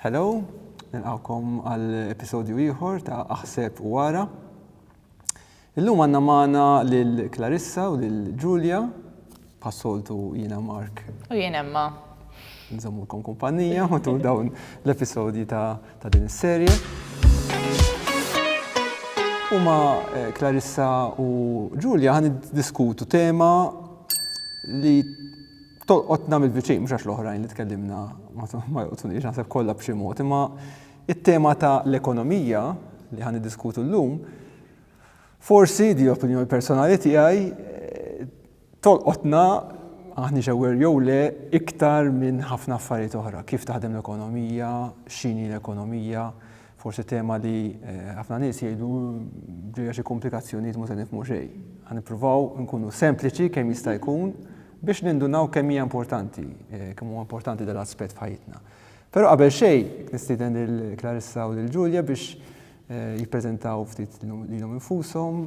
Hello, nilqawkom għal-episodju ieħor ta' Aħseb u Wara. Illum għandna magħna lil Clarissa u lil Giulia, passoltu jiena Mark. U jien Emma. Nżommulkom kumpanija matul dawn l-episodji ta' din is-serje. Huma Clarissa u Giulia ħan diskutu tema li toqgħodna mill-viċin mhux għax l-oħrajn li tkellimna ma joqgħodunix naħseb kollha b'xi mod, imma it-tema ta' l-ekonomija li ħan niddiskutu llum forsi di l-opinjoni personali tiegħi tolqotna aħni xewer jew le iktar minn ħafna affarijiet oħra. Kif taħdem l-ekonomija, x'inhi l-ekonomija, forsi tema li ħafna nies jgħidu ġejja xi komplikazzjonijiet mhux se nifhmu xejn. Ħa nippruvaw nkunu sempliċi kemm jista' jkun biex nindunaw kemm hija importanti, kemm huwa importanti dal-aspett f'ħajtna. Però qabel xejn nistieden lil Clarissa u lil Giulia biex jippreżentaw ftit lilhom infushom,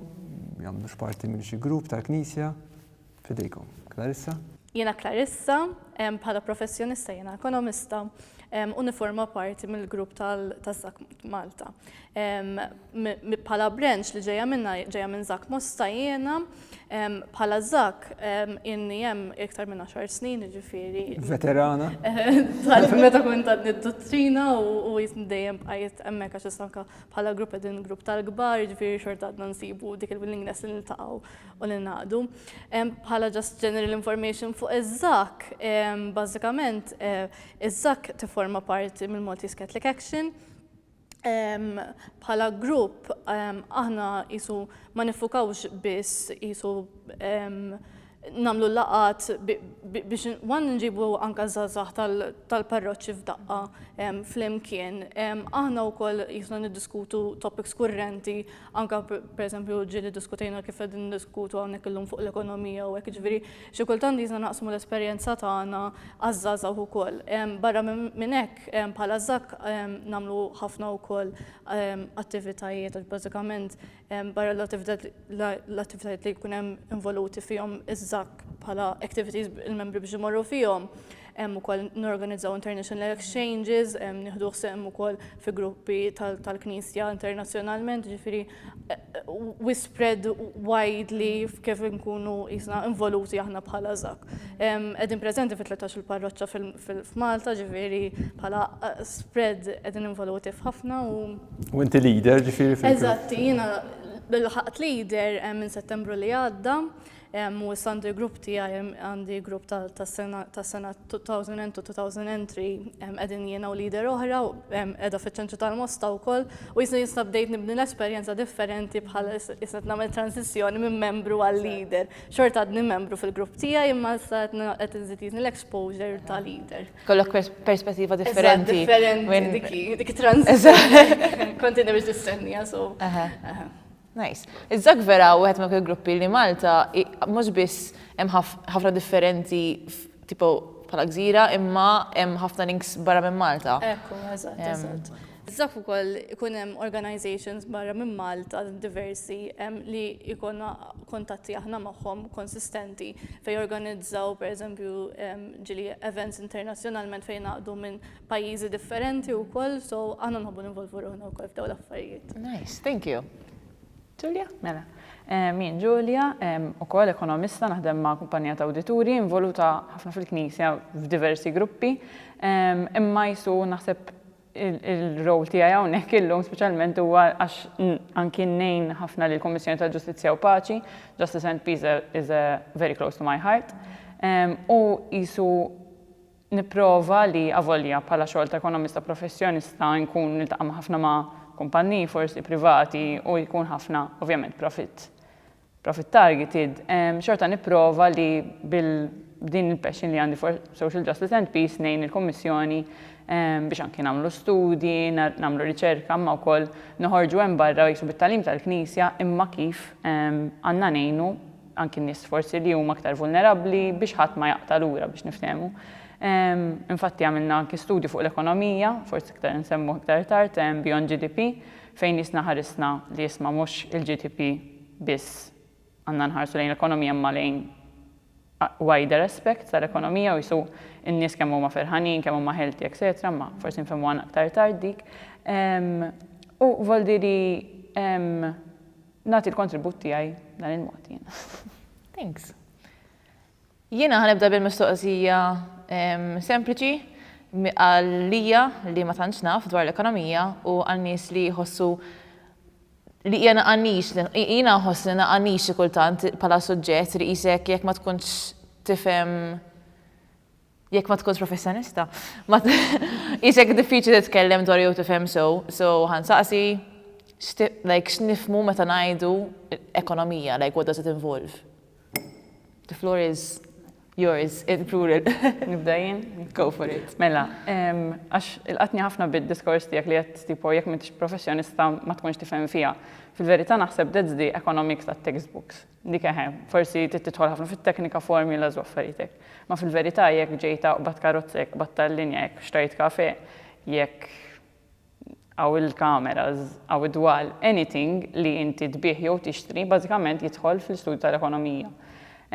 jagħmlu x'parti minn xi grupp tal-Knisja. Fidejkom. Clarissa? Jiena Clarissa, bħala professjonista jiena ekonomista, u niforma parti mill-grupp tal-Zak Malta. Bħala branch li ġejja minn Zak Mosta jiena, bħala Zak inni hemm iktar minn 10 snin, ġifieri. Veterana? Meta kont għadni d-dottrina u dejjem bqajt hemmhekk għax anke bħala grupp qegħdin grupp tal-kbar, ġifieri xorta għadna nsibu dik il-willingness li niltaqgħu u li ngħaqdu. Bħala just general information fuq iż-Zak, bażikament iż-Zak tifforma parti mill-Maltese Catholic Action. Bħala grupp aħna qisu ma nifukawx biss qisu namlu laqat biex nġibu anka żgħażagħ tal-parroċċi f'daqqa flimkien. Aħna wkoll jisna niddiskutu topics kurrenti, anka pereżempju ġieli diskutejna kif qegħdin niddiskutu hawnhekk illum fuq l-ekonomija u hekk ġifieri xi kultant jisna naqsmu l-esperjenza tagħna għaż-żgħażagħ ukoll. Barra minn hekk bħala Zak nagħmlu ħafna wkoll attivitajiet għax bażikament barra l-attivitajiet li jkun hemm involuti fihom iż-Zak bħala activities il-membri biex imorru fihom. Ukoll norganizzaw international exchanges, nieħdu ħsem ukoll fi gruppi tal-Knisja internazzjonalment, ġifieri we spread widely kif nkunu qisna involuti aħna bħala Zak. Qegħdin preżenti fi 13 parroċċa f'Malta, ġifieri bħala spread qegħdin involuti f'ħafna u inti leader ġifieri fil-grupp. Eżatt, jiena bil-ħaqt leader minn Settembru li għadda. U s-għandi grupp tiegħi għandi grupp tas-sena 2002-2003 qegħdin jiena u leader oħra qiegħda fiċ-ċentru tal-Mosta wkoll u jista' bdejt nibni l-esperjenza differenti bħala issa nagħmel transizzjoni minn membru għal leader. Xorta għadni membru fil-grupp tiegħi imma issa qed inżid l-exposure ta' leader. Kollok perspettiva differenti. Differenti dik transizzjoni. Kontinja biex tistennija so. Nice. Iż-Zak vera wieħed ma' gruppi li Malta mhux biss hemm ħafna differenti tipo bħala gżira imma hemm ħafna links barra minn Malta. Ekku, eżatt. Iż-Zak ukoll ikun hemm organizations barra minn Malta diversi li jkollna kontatti aħna magħhom konsistenti fejn jorganizzaw pereżempju ġieli events internazzjonalment fejn naqdu minn pajjiżi differenti wkoll, so aħna nħobbu ninvolvu ruħna wkoll f'dawn l-affarijiet. Nice, thank you. Giulia? Mela. Min Giulia, ukoll ekonomista naħdem ma' kumpanija ta' awdituri involuta ħafna fil-Knisja f'diversi gruppi. Imma jsu naħseb il-rol tiegħi hawnhekk illum speċjalment huwa għax anki nejn ħafna lill Kummissjoni tal-Ġustizzja u Paċi, Justice and Peace is very close to my heart. U jisu nipprova li avolja bħala xogħol ta' ekonomista professjonista nkun niltaqa' ħafna ma' kumpanniji forsi privati u jkun ħafna ovvjament profit targeted. Xorta nipprova li din il-passion li għandi for Social Justice and Peace nejn il-Kommissjoni biex anki nagħmlu studji, nagħmlu riċerka, ma wkoll noħorġu hemm barra jisu bit-tagħlim tal-Knisja imma kif għandna ngħinu anki n-nies forsi li huma aktar vulnerabbli biex ħadd ma jaqta' lura biex niftehmu. Infatti għamilna anki studju fuq l-ekonomija, forsi iktar nsemmu iktar tard, Beyond GDP, fejn jisna ħarisna li jisma mhux il-GDP biss għandna nħarsu lejn l-ekonomija ma lejn wider aspect tal-ekonomija u jisu n-nies kemm huma ferħanin, kemm huma healthy, etc. Ma forsi nfhmu għan aktar tard dik. U voldiri nagħti l-kontribut tiegħi dan il-mod jiena. Thanks. Jiena ħanibda bil-mistoqsija sempliċi għal-lija li ma tantx naf dwar l-ekonomija u għal-nies li jħossu li jiena ħoss li naqanix kultant bħala suġġett li jisek jekk ma tkunx tifhem jekk ma tkunx professjonista. Jisek diffiċli titkellem dwar jew tifhem so ħansaqsi x'nifhmu meta ngħidu ekonomija, like what does it involve? The floor is yours, in plural. Nibda jien? Go for it. Mela, għax il-qatni ħafna bid-diskors tiegħek li qed tipo jekk m'intix professjonista ma tkunx tifhem fiha. Fil-verità naħseb that's the economics tat-textbooks. Dik forsi tidħol ħafna fit-teknika formulas u affarijiet. Ma fil-verità jekk ġejta qbad karozza, jekk qbad tal-linja, jekk xtajt kafe, jekk għaw il-kameras, għaw id-dwal, anything li inti tbieħ jew tixtri, bażikament jidħol fil-studju tal-ekonomija.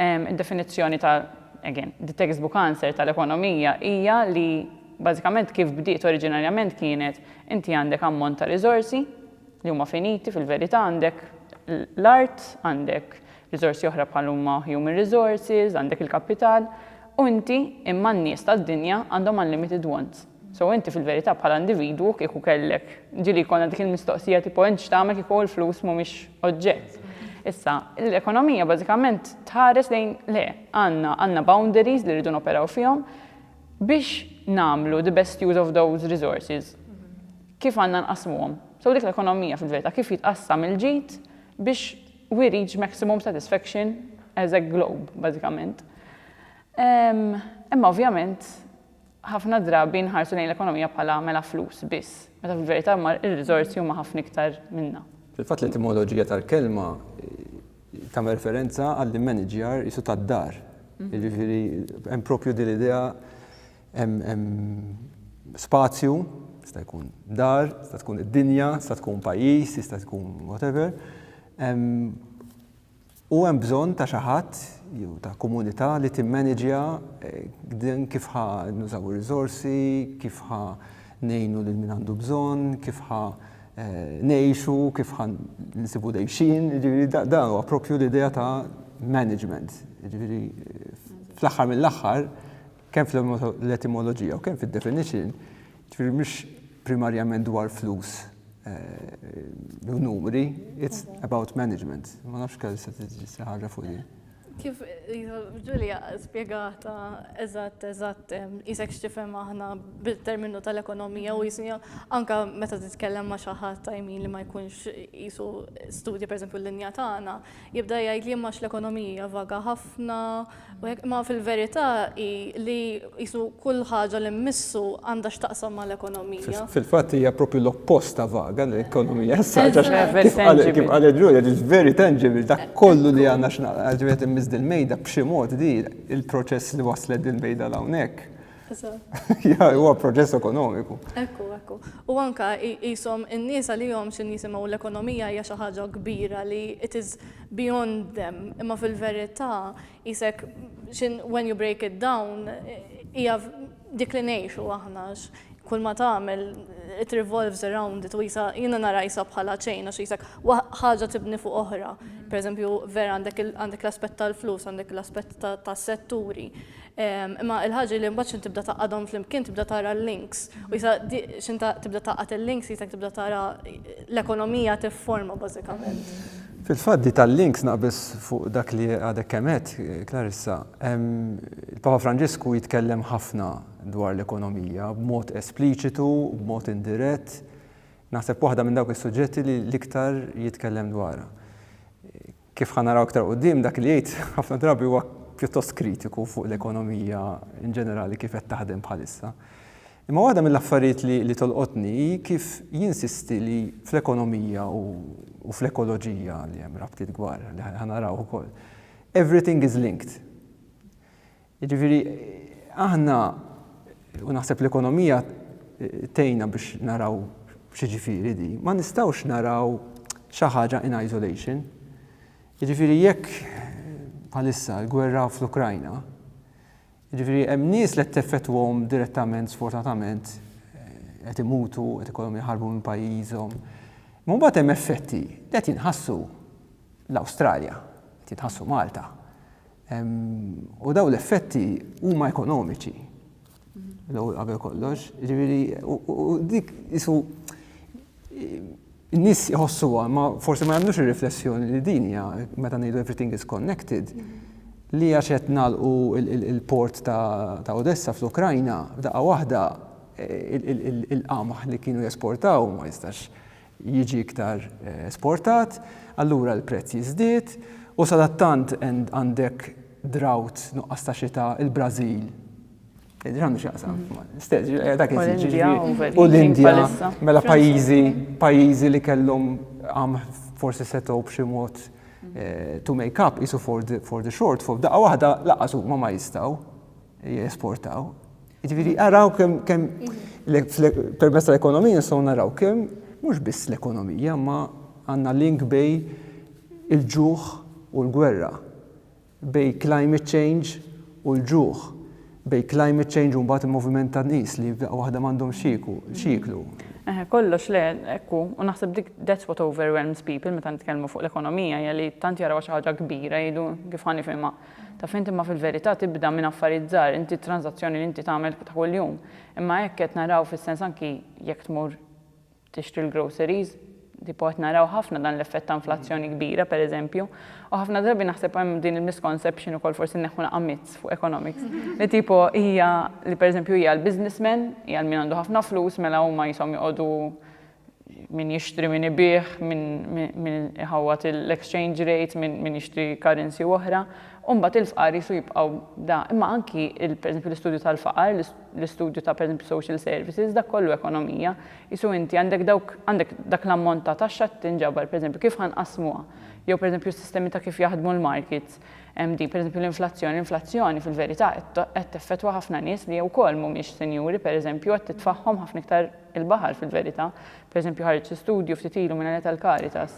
Id-definizzjoni again, the textbook answer tal-ekonomija hija li bażikament kif bdiet oriġinarjament kienet inti għandek ammont ta' riżorsi li huma finiti fil-verità għandek l-art, għandek riżorsi oħra bħal huma human resources, għandek il-kapital u inti imma n-nies tad-dinja għandhom unlimited wants. So inti fil-verità bħala individwu kieku kellek ġili jkollna dik il-mistoqsija tipo int x'tagħmel kieku l-flus mhumiex oġġett. Issa, l-ekonomija bażikament tħares lejn le, għandna boundaries li rridu noperaw fihom biex nagħmlu the best use of those resources. Kif għandna nqasmuhom? So dik l-ekonomija fil-verità kif jitqassam il-ġid biex we reach maximum satisfaction as a globe, bażikament. Imma ovvjament ħafna drabi nħarsu lejn l-ekonomija bħala mela flus biss, meta fil-verità ir-riżorsi huma ħafna iktar minnha. Fil-fatt l-etimoloġija tal-kelma tagħmel referenza għall-manager jisu tad-dar. Jiġifieri hemm propju din l-idea hemm spazju, jista' jkun dar, jista' tkun id-dinja, jista' tkun pajjiż, jista' tkun whatever. U hemm bżonn ta' xi ħadd jew ta' komunità li timmanagja din kif ħa nużaw ir-riżorsi, kif ħa ngħinu lil min għandu bżonn, kif ħa nejxu, kif ħan nsibu dejxin, da huwa propju l-idea ta' management. Fl-aħħar mill-aħħar, kemm fl-etimoloġija u kemm fid-definition, mhux primarjament dwar flus u numri, it's about management. Ma nafx kelli se ħaġa fuq din. Kif Ġulja spjegata eżatt, jisek x'tifhem aħna bil-terminu tal-ekonomija u jisni anka meta titkellem ma' xi ħadd tajmin li ma jkunx jisu studja pereżempju l-linja tagħna, jibda jgħid li imma l-ekonomija vaga ħafna ma fil-verità li jisu kull ħaġa li mmissu għandha x'taqsam mal-ekonomija. Fil-fatt hija proprju l-oppost ta' vaga l-ekonomija. Kif qalet Ġulja, it's very tangible, dak kollu li għandna x'naqgħod il-mejda b'xi mod di il-proċess li waslet il-mejda hawnhekk. Huwa proċess ekonomiku. Ekku. U anka jisom in-nies għalihom xi nisimgħu l-ekonomija hija xi ħaġa kbira li it is beyond them. Imma fil-verità jisek when you break it down hija dik li ngħixu aħna kull ma tagħmel it revolves around it u jiena nara jisa bħala ċejna xi jisek ħaġa tibni fuq oħra. Pereżempju vera għandek l-aspett tal-flus, għandek l-aspett tas-setturi. Imma il-ħaġa li mbagħad tibda taqgħadhom flimkien tibda tara l-links. U jisa x'inta tibda taqgħad il-links jisek tibda tara l-ekonomija tifforma bażikament. Fil-fatt di tal-links naqbis fuq dak li għadek kemet, Clarissa, il-Papa Franġisku jitkellem ħafna dwar l-ekonomija b'mod espliċitu, b'mod indirett. Naħseb waħda minn dawk is-suġġetti li l-iktar jitkellem dwarha. Kif ħanaraw aktar quddiem dak li jgħid ħafna drabi huwa pjuttost kritiku fuq l-ekonomija in ġenerali kif qed taħdem bħalissa. Imma waħda mill-affarijiet li tolqotni kif jinsisti li fl-ekonomija u fl-ekoloġija li hemm rabtiet gwar li ħanaraw ukoll. Everything is linked. Jiġifieri aħna u naħseb l-ekonomija tgħinna biex naraw x'jiġifieri di, ma nistgħux naraw xi ħaġa in isolation. Jiġifieri jekk bħalissa l-gwerra fl-Ukrajna. Ġifieri hemm nies li teffettwhom direttament sfortunatament qed imutu, qed ikollhom jaħarbu minn pajjiżhom. Ma mbagħad hemm effetti li qed jinħassu l-Awstralja, qed jinħassu Malta. U daw l-effetti huma ekonomiċi. L-ewwel qabel kollox, ġifieri u dik isu n-nies jħossuha, ma forsi ma jagħmlux ir-riflessjoni li din hija meta ngħidu everything is connected li għax qed nagħlqu il-port ta' Odessa fl-Ukrajna f'daqqa waħda il-qamħ li kienu jesportaw ma jistax jiġi iktar esportat, allura l-prezz jiżdied u sadattant għandek drought nuqqas ta' xita il-Brażil. Ġrandu xaqsam, dak u l-Indja, mela pajjiżi li kellhom forsi setgħu b'xi mod to make up isu for the shortfall, daqqa waħda laqqas huma ma jistgħu jesportaw. Jiġifieri araw kemm permezz tal-ekonomija nistgħu naraw kemm mhux biss l-ekonomija ma għandna link bej il-ġuħ u l-gwerra, bej climate change u l-ġuħ, bej climate change u mbagħad il-moviment tan-nies li waħda m'għandhom xiklu. Kollox le, ekku, u naħseb dik that's what overwhelms people meta nitkellmu fuq l-ekonomija, hija li tant jaraw xi ħaġa kbira jgħidu kif ħani fihma. Ta' fejn imma fil-verità tibda minn affarijiet żgħar, inti transazzjoni li inti tagħmel ta' kuljum. Imma hekk qed naraw fis-sens anki jekk tmur tixtri l-groceries, tipo qed naraw ħafna dan l-effett ta' inflazzjoni kbira pereżempju, u ħafna drabi naħseb hemm din il-misconception ukoll forsi neħu naqamitz fuq economics. Li tipo hija li pereżempju hija l-businessman, hija min għandu ħafna flus mela huma jisom joqogħdu min jixtri min ibih, min iħawat l-exchange rate, min jixtri currency oħra, u mbagħad il-fqar jisu jibqgħu da. Imma anki pereżempju l-istudju tal-faqar, l-istudju ta' pereżempju social services, dak kollu ekonomija, jisu inti għandek dak l-ammont ta' taxxa tinġabar, pereżempju kif ħanqasmuha, jew pereżempju s-sistemi ta' kif jaħdmu l-markets. Di pereżempju l-inflazzjoni fil-verità qed teffettwa ħafna nies li wkoll mhumiex sinjuri, pereżempju qed titfaħħom ħafna iktar il-baħar fil-verità. Pereżempju ħareġ studju ftit ilu minn tal-Caritas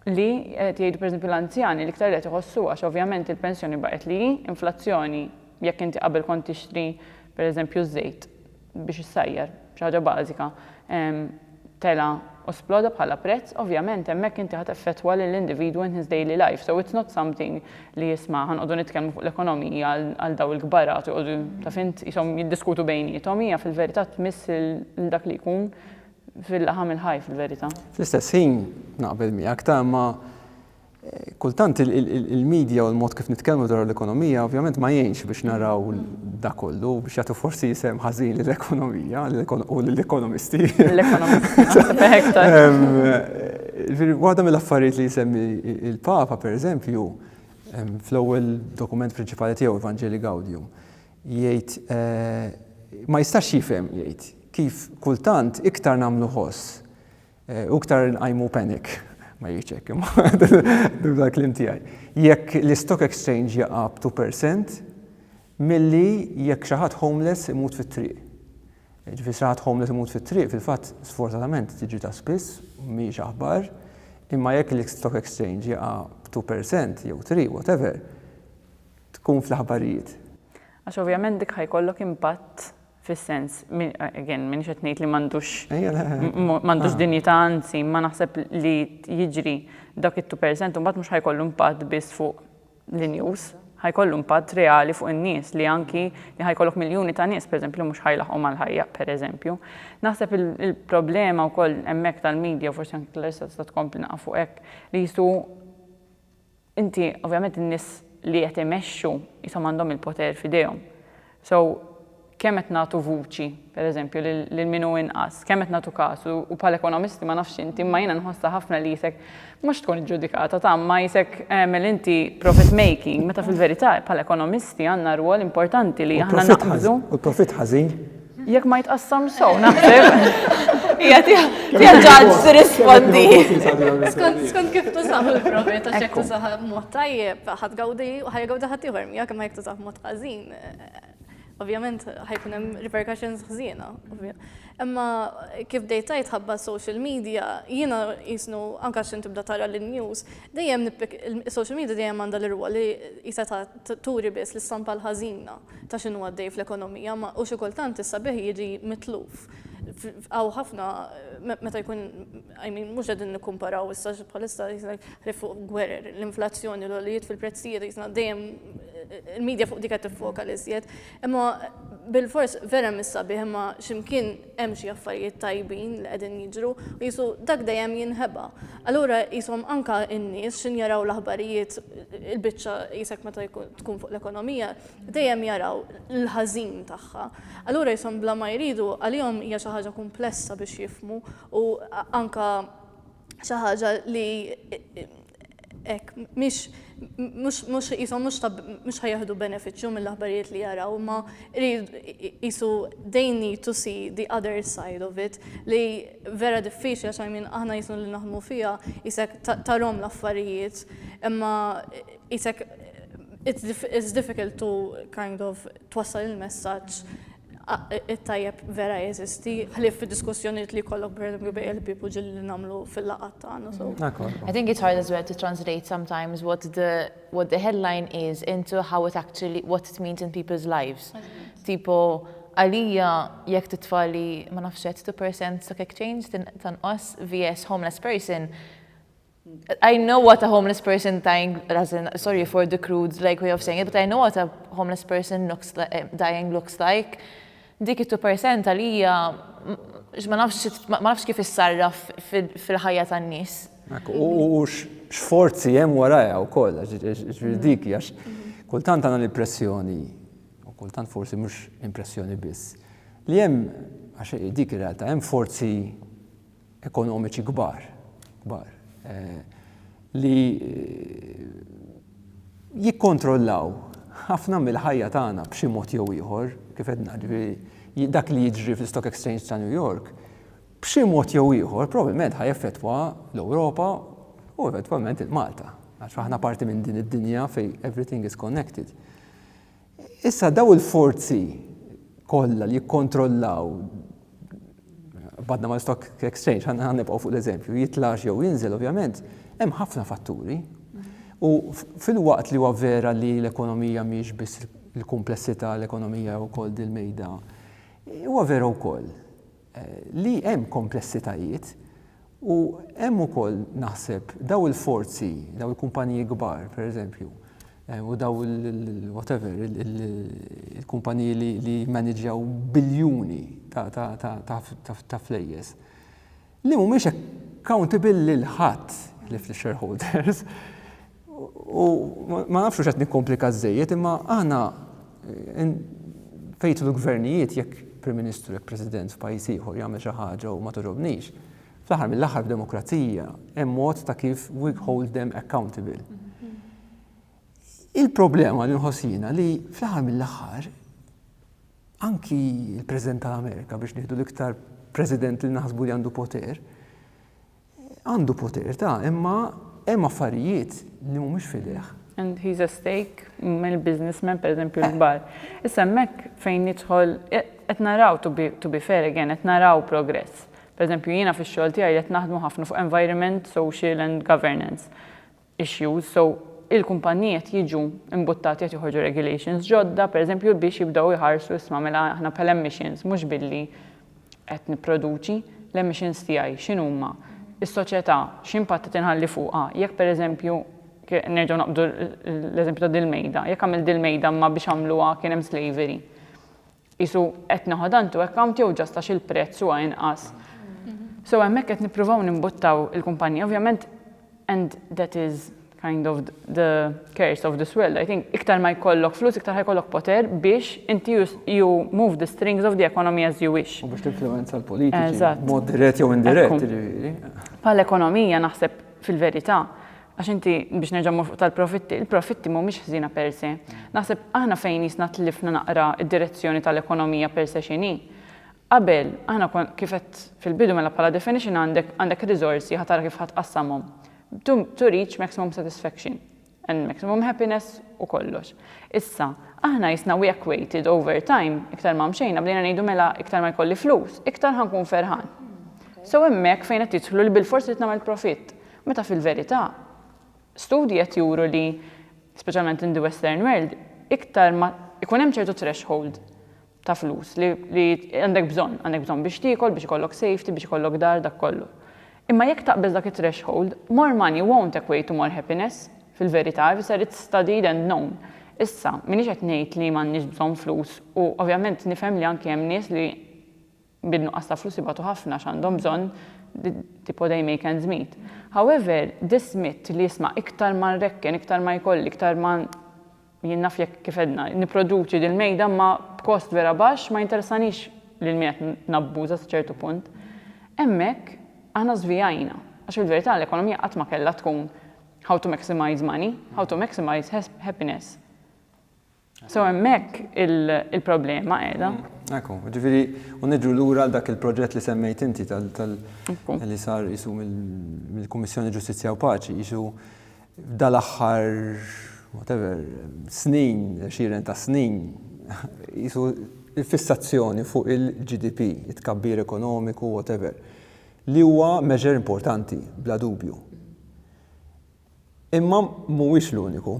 li jgħidu pereżempju l-anzjani li iktar qed iħossuha għax ovvjament il-pensjoni baqgħet li inflazzjoni jekk inti qabel kont tixtri pereżempju żejt biex issajjar xi ħaġa bażika tela u sploda bħala prezz, ovvjament hemmhekk inti ħadd effettwa lill-individwu in his daily life. So it's not something li jisma' ħanqogħdu nitkellmu fuq l-ekonomija għal daw il-kbarat joqogħdu ta' fint ishom jiddiskutu bejniethom hija fil-verità tmiss dak li jkun fil-laħam il-ħaj fil-verità. Fl-istess ħin naqbel miegħek ta' ma kultant il-medja u l-mod kif nitkellmu dwar l-ekonomija ovvjament ma jgħinx biex naraw dak kollu biex jagħtu forsi isem ħażin lill-ekonomija u lill-ekonomisti. L-ekonomisti hektar. Waħda mill-affarijiet li jsemmi il-Papa pereżempju fl-ewwel dokument prinċipali tiegħu Evangelii Gaudium jgħid ma jistax jifhem jgħid kif kultant iktar nagħmlu ħoss u iktar nqajmu panic ma jiċek dak klim tiegħi. Jekk l-stock exchange jaqa' 2% milli jekk xi ħadd homeless imut fit-triq. Ġifieri xi ħadd homeless imut fit-triq fil-fatt sfortunatament tiġi ta' spiss mhijiex aħbar, imma jekk l-stock exchange jaqa' 2% jew 3 whatever tkun fl-aħbarijiet. Għax ovvjament dik ħajkollok impatt fis-sens, again, minix qed ngħid li m'għandux dinjità, anzi, ma naħseb li jiġri dak it-2% u mbagħad mhux ħajkollu impatt biss fuq l-news, ħajkollu impatt reali fuq in-nies li anki li ħajkollok miljuni ta' nies pereżempju mhux ħajlaħqu mal-ħajja pereżempju. Naħseb il-problema wkoll hemmhekk tal-medja u forsi anke Clarissa tista' tkompli naqa' fuq hekk li jisu inti ovvjament in-nies li qed imexxu ishom għandhom il-poter f'idejhom. So kemm qed nagħtu vuċi, pereżempju, lil min hu inqas, kemm qed nagħtu każ u bħal-ekonomisti ma nafx inti, imma jiena nħossha ħafna li jisek mhux tkun iġġudikata ta' ma jisek għamel inti profit making, meta fil-verità bħal-ekonomisti għandna rwol importanti li aħna naqbżu. U l-profit ħażin? Jekk ma jitqassam sew, naħseb. Hija ġaġ tirrispondi. Skont kif tużaħ il-profit, għax jekk tużaħ mod tajjeb ħadgawdi u ħajgawdi ħadd ieħor miegħek imma jekk tużaħ mod ħażin. Ovvjament ħajkun hemm repercussions ħżiena. Imma kif dejtajt ħabba social media, jiena jisnu anka xin tibda tara l-news, dejjem social media dejjem għandha l-irwa li jisa ta' turi biss l-istampa l-ħażina ta' x'inhu għaddej fl-ekonomija, ma u xi kultant is-sabiħ jiġi mitluf. Għaw ħafna, meta jkun, mux għedin nikumparaw issa bħalissa fuq gwerer, l-inflazzjoni, l-għolijiet fil-prezzijiet, dejjem il-medja fuq dik tiffoka l-iżjed. Imma bil-fors vera mis-sabiħ imma ximkien hemm xi affarijiet tajbin li qegħdin jiġru u jisu dak dejjem jinħeba. Allura jisom anka n-nies xin jaraw l-aħbarijiet il-biċċa jisek meta tkun fuq l-ekonomija, dejjem jaraw l-ħażin tagħha. Allura jisom bla ma jridu għalihom hija xi ħaġa komplessa biex jifmu u anka xi ħaġa li mhux ħajjaħdu benefiċċju mill-aħbarijiet li jaraw, ma jisu they need to see the other side of it li vera diffiċli għax aħna jisu li naħdmu fiha jisek tarhom l-affarijiet, imma jisek it's difficult to kind of twassal il-messaġġ it-tajjeb vera jeżisti, ħlif fid-diskussjonijiet li kollok bej il-people ġilli namlu fil-laqat tagħna. I think it's hard as well to translate sometimes what the headline is into how what it means in people's lives. Tipo, għalija jekk titfali ma nafx 2% stock exchange tanqos vs homeless person. I know what a homeless person dying, sorry for the crude like way of saying it, but I know what a homeless person dying looks like. Dik 2% għalija ma nafx kif issarraf fil-ħajja tan-nies. U x'forzi hemm warajha wkoll, dik għax kultant għandna l-impressjoni, u kultant forsi mhux impressjoni biss, li hemm għax dik ir-realtà hemm forzi ekonomiċi kbar li jikkontrollaw ħafna mill-ħajja tagħna b'xi mod jew ieħor, kif qed dak li jiġri fil-Stock Exchange ta' New York, b'xi mod jew ieħor probabbilment ħajaffettwa l-Ewropa u eventwalment il-Malta, għax aħna parti minn din id-dinja fejn everything is connected. Issa daw il-forzi kollha li jikkontrollaw badna mal-Stock Exchange, ħannibqgħu fuq l-eżempju, jitlax jew jinżel ovvjament, hemm ħafna fatturi. U fil-waqt li huwa vera li l-ekonomija mhix biss il-komplessità l-ekonomija wkoll dil-mejda, huwa vera wkoll li hemm komplessitajiet u hemm ukoll naħseb daw il-forzi, daw il-kumpaniji kbar, pereżempju, u daw whatever il-kumpaniji li maniġjaw biljuni ta' flejjes li mhumiex accountable lil ħadd li fl-shareholders. U ma nafx x'qed nikkomplika żejjed, imma aħna fejtu l-gvernijiet jekk Prim Ministru jekk President f'pajjiż ieħor jagħmel xi ħaġa u ma toġobniex, fl-aħħar mill-aħħar b'demokrazija hemm mod ta' kif we hold them accountable. Il-problema li nħossina li fl-aħħar mill-aħħar anki il-President tal-Amerika biex nieħdu l-iktar President li naħsbu li għandu poter imma hemm affarijiet li mhumiex fideh. And he's a stake mill-businessman, per eżempju, l-kbar. Issa hemmhekk fejn nidħol qed naraw to be fair again, qed naraw progress. Per eżempju, jiena fix-xogħol tiegħi qed naħdmu ħafna fuq environment, social and governance issues. So il-kumpanijiet jiġu imbuttati qed joħorġu regulations ġodda, per eżempju, biex jibdew iħarsu isma' mela aħna bħala emissions mhux billi qed nipproduċi l-emissions tiegħi x'inhuma. Is-soċjetà x'impatt qed inħalli fuqha. Jekk pereżempju nerġgħu naqbdu l-eżempju ta' dil-mejda, jekk għamil dil-mejda ma biex għamluha kien hemm slavery. Isu qed naħodantu account jew ġast għax il-prezz huwa inqas. So hemmhekk qed nippruvaw nimbuttaw il-kumpanija, ovvjament, and that is kind of the curse of this world. I think iktar ma jkollok flus, iktar ħajkollok poter biex inti you move the strings of the economy as you wish. U biex tinfluwenza l-politiċi, mod dirett jew indirett. Pal-ekonomija naħseb fil-verità, għax inti biex nerġa' fuq tal-profitti, il-profitti mhumiex ħżina per se. Naħseb aħna fejn jisna tlifna naqra id-direzzjoni tal-ekonomija per se x'inhi. Qabel aħna kif qed fil-bidu mela bħala definition għandek riżorsi ħatara kif ħatqassamhom. To reach maximum satisfaction. and maximum happiness u kollox. Issa, aħna jisna we equated over time, iktar ma mxejna, bdejna ngħidu mela iktar ma jkolli flus, iktar ħankun ferħan. So hemmhekk fejn qed tidħlu li bil-fors trid nagħmel profitt. Meta fil-verità, studji qed juru li, speċjalment in the Western world, iktar ma ikun hemm ċertu threshold ta' flus li għandek bżonn biex tiekol, biex ikollok safety, biex ikollok dar, dak kollu. Imma jekk taqbeż dak it-threshold, more money won't equate to more happiness, fil-verità, ifisser it's studied and known. Issa, minix qed ngħid li m'għandniex bżonn flus u ovvjament nifhem li anke hemm nies li bil-nuqqas ta' flus jibgħatu ħafna x'għandhom bżonn tipo they make ends meet. However, this myth li jisma' iktar ma nrekken, iktar ma jkolli, iktar ma jien naf jekk kif edna, nipproduċi dil-mejda ma b'kost vera baxx ma jinteressanix lil min qed nabbuża ċertu punt. Hemmhekk aħna żvijajna, għax fil-verità l-ekonomija qatt ma kellha tkun how to maximize money, how to maximize happiness. So hemmhekk il-problema qiegħda. Ekku, ġifieri u niġru lura dak il-proġett li semmejt inti li sar jisu mill-Kummissjoni Ġustizzja u Paċi, jisu dal-aħħar whatever snin, xiren ta' snin, jisu il-fissazzjoni fuq il-GDP, it-tkabbir ekonomiku, whatever, li huwa meġer importanti, bla dubju. Imma mhuwiex l-uniku.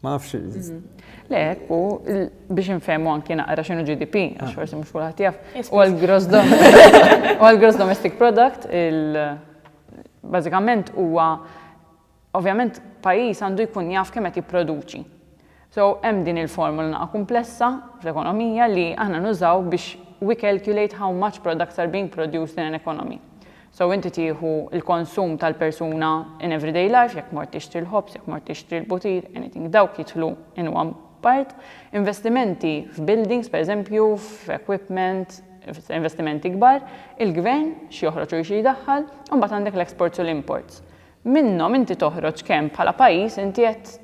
Ma nafx. Le, u biex nfehmu anki naqra x'inhu GDP, għax forsi mhux kulħadd jaf, u għall-gross domestic product, bażikament huwa ovvjament pajjiż għandu jkun jaf kemm qed jipproduċi. So hemm din il-formula naqa' komplessa fl-ekonomija li aħna nużaw biex we calculate how much products are being produced in an economy. So inti tieħu il-konsum tal-persuna in everyday life, jekk mort tixtri l-ħobs, jekk mort tixtri l-butir, anything, dawk jidħlu in one part. Investimenti f'buildings, per eżempju, f'equipment, investimenti kbar, il-gvern xi joħroġ u xi jdaħħal, u mbagħad għandek l-exports u l-imports. Minnhom inti toħroġ kemm bħala pajjiż inti qed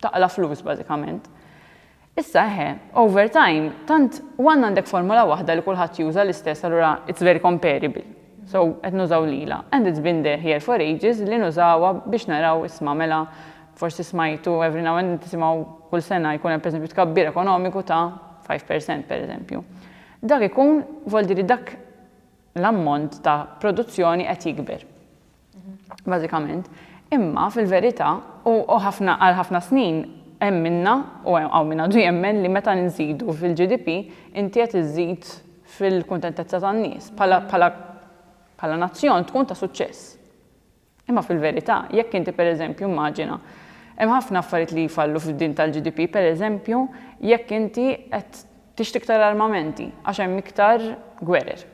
taqla flus bażikament. Issa over time, tant għandek formula waħda li kulħadd juża l-istess, allura it's very comparable. So, qed nużaw lila. And it's been there here for ages li nużawha biex naraw isma' mela forsi smajtu every now and then tisimgħu kull sena jkun hemm pereżempju tkabbir ekonomiku ta' 5% pereżempju. Dak ikun vuol dire dak l-ammont ta' produzzjoni qed jikber. Bażikament. Imma fil-verità u għal ħafna snin hemm minna u hawn minna ġie jemmen li meta nżidu fil-GDP inti qed iżid fil-kuntentezza tan-nies bħala nazzjon tkun ta' suċċess. Imma fil-verità, jekk inti pereżempju immaġina, hemm ħafna affarijiet li jfallu fid-din tal-GDP, pereżempju, jekk inti qed tixtri iktar armamenti għax hemm iktar gwerer.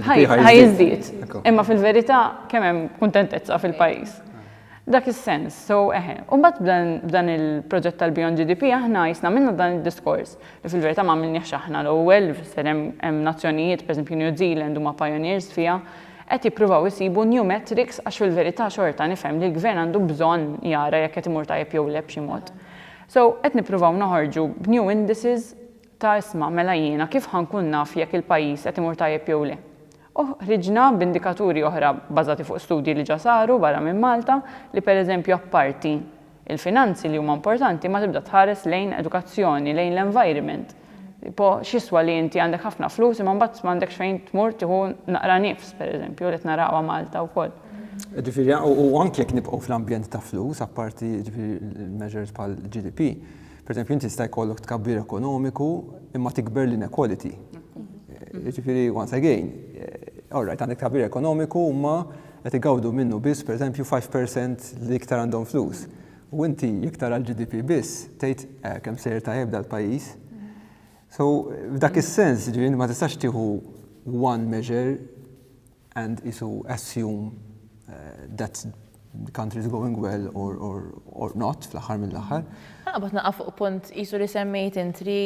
Ħajjiżdied. Imma fil-verità kemm hemm kuntentezza fil-pajjiż. Dak is-sens, so U mbagħad b'dan il-proġett tal-Beyond GDP aħna jisna minna dan id-diskors li fil-verità ma għamilniex aħna l-ewwel, hemm nazzjonijiet, pereżempju New Zealand huma pioneers fiha, qed jippruvaw isibu new metrics għax fil-verità xorta nifhem li l-gvern għandu bżonn jara jekk qed imur tajjeb jew le b'xi mod. So qed nippruvaw noħorġu b'new indices ta' isma' mela jiena kif ħankun naf jekk il-pajjiż qed imur tajjeb jew le. Ħriġna b'indikaturi oħra bażati fuq studji li ġa saru barra minn Malta li pereżempju apparti il-finanzi li huma importanti ma tibda tħares lejn edukazzjoni, lejn l-environment. X'iswa li inti għandek ħafna flus imma mbagħad m'għandekx fejn tmur tieħu naqra nifs pereżempju li qed narawha Malta wkoll. Ġifieri u anke jekk nibqgħu fl-ambjent ta' flus apparti measures bħal GDP, pereżempju inti jista' jkollok tkabbir ekonomiku imma tikber l-inequality. Ġifieri once again, alright, għandek tkabbir ekonomiku huma qed igawdu minnu biss pereżempju 5% li iktar għandhom flus. U inti iktar għall-GDP biss tgħid kemm sejjer tajjeb dal-pajjiż. So f'dak is-sens ġifieri ma tistax tieħu one measure and isu assume that the country is going well or not fl-aħħar mill-aħħar. Qabad naqaf fuq punt isu li semmejt inti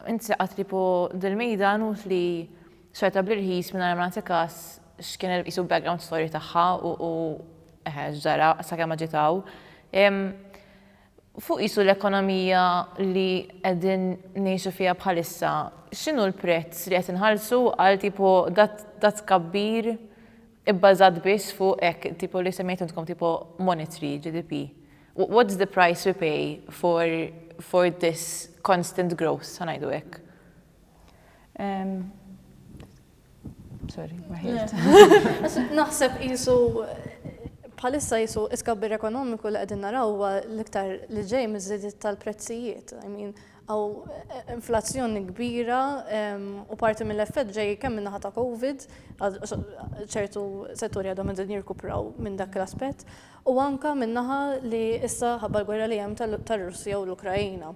għatri po dil-mejda nus li xorta bl-irħis minna nagħti każ x'kien jisu background story tagħha u ġara sakemm ma ġitaw. Fuq isu l-ekonomija li qegħdin ngħixu fiha bħalissa, x'inhu l-prezz li qed inħallsu għal tipo dat tkabbir ibbażat biss fuq hekk tipo li semmejt intkom tipo monetary GDP. what's the price we pay for this constant growth, ħanajdu hekk? Sorry, maħilt. Naħseb jisu bħalissa jisu iskabbir ekonomiku li qegħdin naraw huwa l-iktar li ġej miż-żiediet tal-prezzijiet. I mean, għaw inflazzjoni kbira u parti mill-effett ġej kemm min-naħa ta' COVID, ċertu setturi għadhom qegħdin jirkupraw minn dak l-aspett, u anke min-naħa li issa ħabba l-gwerra li hemm tar-Russja u l-Ukrajina.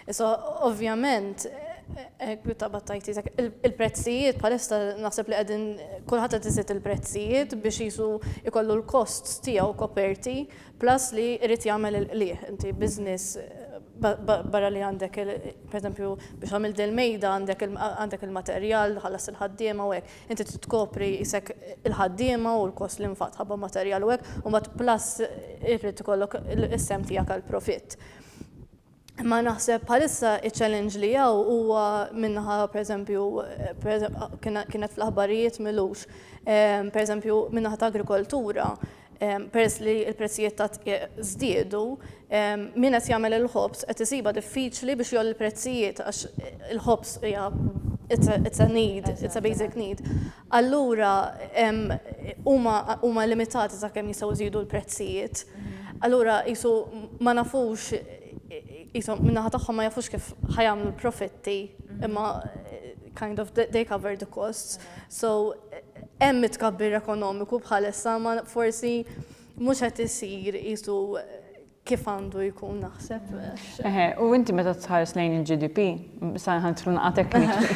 Issa ovvjament il-prezzijiet bħalissa naħseb li qegħdin kulħadd qed iżid il-prezzijiet biex jisu jkollu l-costs tiegħu koperti plus li jrid jagħmel il-qlieħ inti business barra li għandek pereżempju biex għamil del-mejda għandek il-materjal, ħallas il-ħaddiema u hekk. Inti titkopri isek il-ħaddiema u l-kost li nfat ħabba materjal u hekk u mbagħad plus irrid ikollok is-sem tiegħek għall-profitt. Ma naħseb bħalissa il-challenge li jaw huwa minnaħa pereżempju kienet fl-aħbarijiet milux, pereżempju minnaħa ta' agrikoltura, peress li l-prezzijiet ta' żdiedu, min qed jagħmel il-ħobs qed isiba diffiċli biex jolli l-prezzijiet għax il-ħobs hija it's a need, it's a basic need. Allura huma limitati sa kemm jistgħu jżidu l-prezzijiet. Allura jisu ma nafux minnaħa tagħhom ma jafux kif ħajamlu profitti, imma kind of they cover the costs. So hemm itkabbir ekonomiku bħalissa ma forsi mhux qed isir qisu kif għandu jkun naħseb. U inti meta tħares lejn il-GDP, sa nħantru naqa'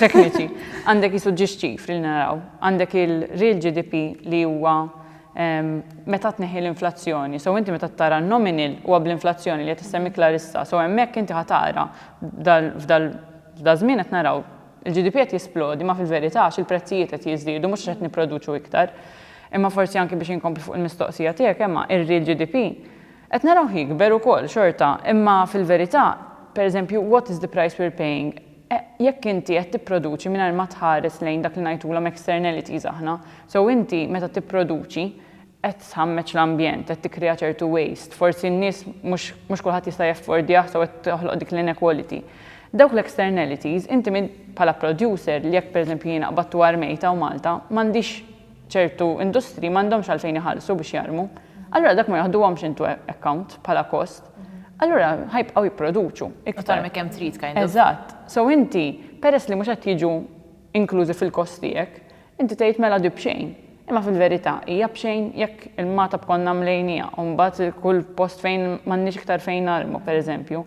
tekniċi, għandek qisu ċifri li naraw, għandek il-real GDP li huwa meta tneħħi l-inflazzjoni. So inti meta tara nominal u bl-inflazzjoni li qed issemmi Clarissa, so hemmhekk inti ħatara f'dal żmien qed naraw il-GDP qed jisplodi ma fil-verità għax il-prezzijiet qed jiżdiedu mhux qed nipproduċu iktar. Imma forsi anke biex inkompli fuq il-mistoqsija tiegħek imma ir-real GDP qed naraw jikber ukoll xorta, imma fil-verità, pereżempju, what is the price we're paying? Jekk inti qed tipproduċi mingħajr ma tħares lejn dak li ngħidulhom externalities aħna, so inti meta tipproduċi qed tħammeġ l-ambjent, qed tikkrea ċertu waste, forsi n-nies mhux kulħadd jista' jaffordjah so qed toħloq dik l-inequality. Dawk l-externalities, inti bħala producer li jekk pereżempju jiena qbad dwar Mejta u Malta, m'għandix ċertu industri m'għandhomx għalfejn iħallsu biex jarmu. Allura dak ma jaħduhomx into account bħala cost. Allura ħajbqgħu jipproduċu iktar me kemm trid kind of. Eżatt. So inti peress li mhux qed jiġu inklużi fil-kost tiegħek, inti tgħid mela di b'xejn. Imma fil-verità hija b'xejn jekk il-mata bkonna mlejnija u mbagħad kull post fejn m'għandniex iktar fejn narmu pereżempju.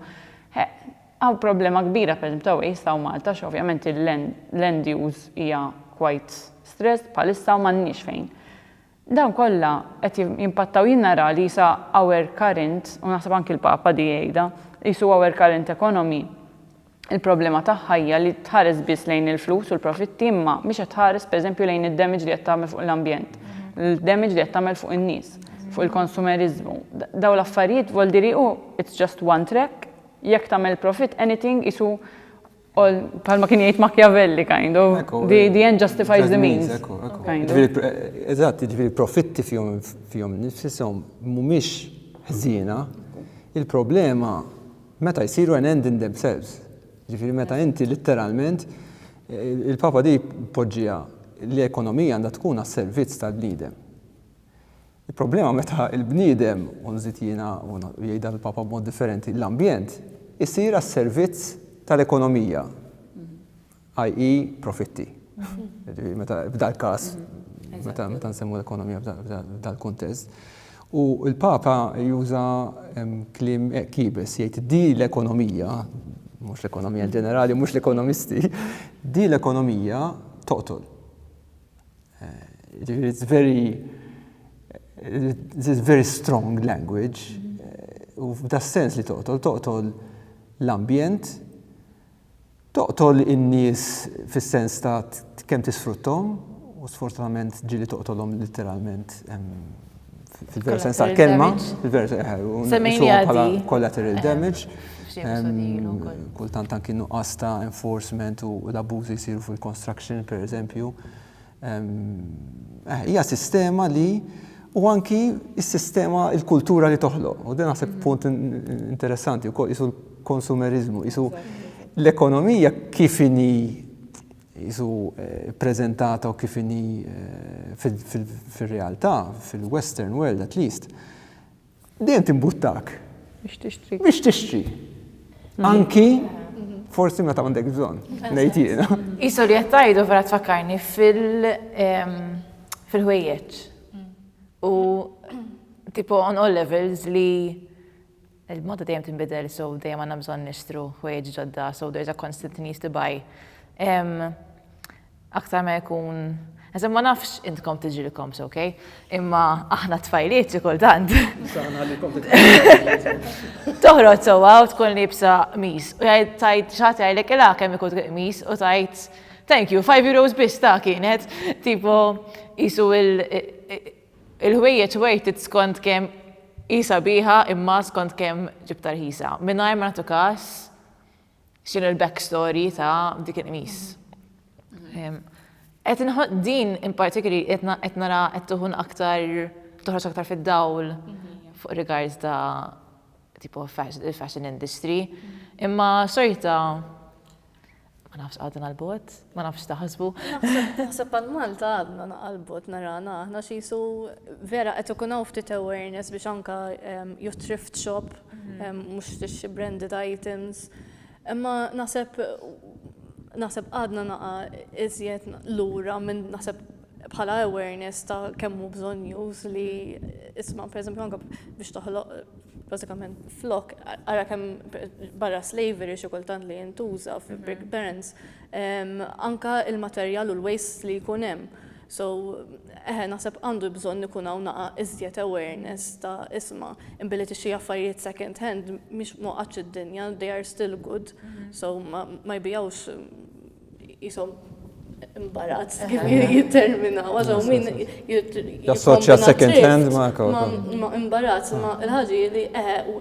Hawn problema kbira pereżempju ta' waste u Malta x'ovvjament il-land use hija quite stressed bħalissa u m'għandniex fejn. Dawn kollha qed jimpattaw jien nara li sa our current, u naħseb anki l-Papa di jgħidha, jisu our current economy. Il-problema tagħha hija li tħares biss lejn il-flus u l-profitti imma mhix qed tħares pereżempju lejn id-damage li qed tagħmel fuq l-ambjent, il-damage li qed tagħmel fuq in-nies, fuq il-konsumerizmu. Dawn l-affarijiet vuol diri it's just one track, jekk tagħmel profit anything isu bħalma kien jgħid Machiavelli kind of the end justifies the means. Eżatt, jiġifieri profitti fihom nifishom mhumiex ħżiena. Il-problema meta jsiru an end in themselves. Ġifieri meta inti litteralment il-Papa di poġġija l-ekonomija għandha tkun għas-servizz tal-bniedem. Il-problema meta l-bniedem u nżid jiena jgħidha l-Papa b'mod differenti l-ambjent isir għas-servizz tal-ekonomija, i.e. profitti. F'dal każ, meta nsemmu l-ekonomija f'dal kuntest. U l-Papa juża kliem kibes jgħid di l-ekonomija, mhux l-ekonomija ġenerali, mhux l-ekonomisti, di l-ekonomija toqtol. It's very strong language. U f'da sens li toqtol l-ambjent, toqtol in-nies fis-sens ta' kemm tisfruttom u sfortunatament ġieli toqtolhom litteralment fil-veru sens tal-kelma, fil-veru bħala collateral damage. Kultant anki nuqqas ta' enforcement u l-abbużi jsiru fil-construction pereżempju. Hija sistema li u anki s-sistema, il-kultura li toħloq. U din naħseb punt interessanti wkoll isu l-konsumerizmu, isu l-ekonomija kif inhi isu preżentata u kif inhi fil-realtà, fil-Western world at least, dejjem timbuttak biex tixtri. Anki forsi meta m'għandek bżonn, ngħid jiena. Isu li qed tgħidu vera tfakkarni fil-ħwejjeġ. U tipo on all levels li il-moda dejjem tinbidel, so dejjem għandna bżonn nixtru ħwejjeġ ġodda, so there's a constant need to buy. Aktar ma jkun, eżem ma nafx intkom tiġilkom, okay? Imma aħna tfajliet xi kultant. Toħroġ sewwa u tkun libsa qmis. U jgħid tajt xagħti għajlek ilha kemm ikun qmis u tajt thank you, €5 biss ta' kienet. Tipo isu il-ħwejjeġ weighted skont kemm isa biħa imma skont kemm ġibta rħisa. Mingħajr ma nagħtu każ x'inhu l-backstory ta' dik il-qmis. Din in particularly qed nara qed toħroġ aktar fid-dawl fuq regards ta' tipo fashion industry. Imma sorta ma nafx għadna l-bot, ma nafx taħsbu. Naħseb għal-Malta għadna naqalbot narana, aħna xisu vera qed ikun hawn ftit awareness biex anka you thrift shop, mhux tixxi branded items. Imma naħseb għadna naqa iżjed lura minn naħseb bħala awareness ta' kemm hu bżonn już li isma' pereżempju anke biex toħloq bażikament flok ara kemm barra slavery xi kultant li jintuża fi brick barns, anke il-materjal u l-waste li jkun hemm. So, naħseb għandu bżonn ikun hawn naqa iżjed awareness ta' isma' inbilli tixtri affarijiet second hand mhix moqgħodx id-dinja, they are still good. So ma jbijawx jisom imbarazz kif jittermina. Għaxaw min jassoċja second hand ma' imbarazz, ma' il-ħaġi li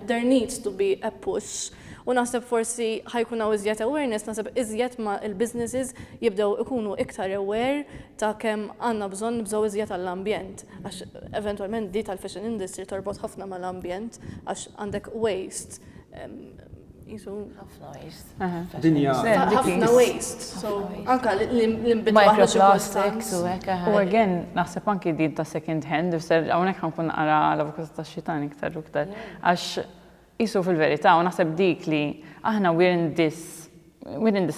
there needs to be a push. U naħseb forsi ħajkun hawn iżjed awareness, naħseb iżjed ma' il-businesses jibdew ikunu iktar aware ta' kemm għandna bżonn nibżgħu iżjed għall-ambjent. Għax eventwalment di tal-fashion industry torbot ħafna mal-ambjent għax għandek waste. Ħafna waste. Dinja. Ħafna waste. So anke l-inbidlu Microplastics u hekk. U again, naħseb anki din ta' second hand, hawnhekk ħankun naqra l-avukat tax-xitan iktar u iktar. Għax isu fil-verità, u naħseb dik li aħna we're in this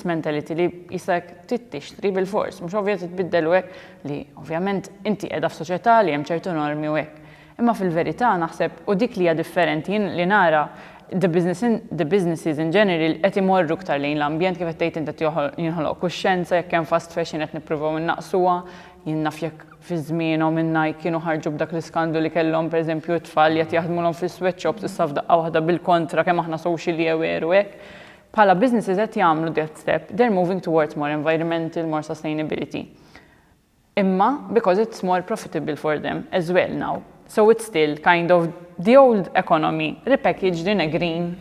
mentality li jisek tixtri bil-fors, mux ovvijat titbiddel u hekk li ovvjament inti qiegħda f'soċjetà li hemm ċertu normi u hekk. Imma fil-verità naħseb u dik li hija differenti li nara the businesses in general qed imorru iktar lejn l-ambjent kif qed tgħid inti jinħoloq kuxjenza jekk hemm fast fashion qed nippruvaw innaqsuha, jien naf jekk fi żmienhom in-Nike kienu ħarġu b'dak l-iskandu li kellhom pereżempju tfal qed jaħdmulhom fis-sweatshops issa f'daqqa waħda bil-kontra kemm aħna socially aware u hekk. Bħala businesses qed jagħmlu that step, they're moving towards more environmental, more sustainability. Imma because it's more profitable for them as well now. So it's still kind of the old economy repackaged in a green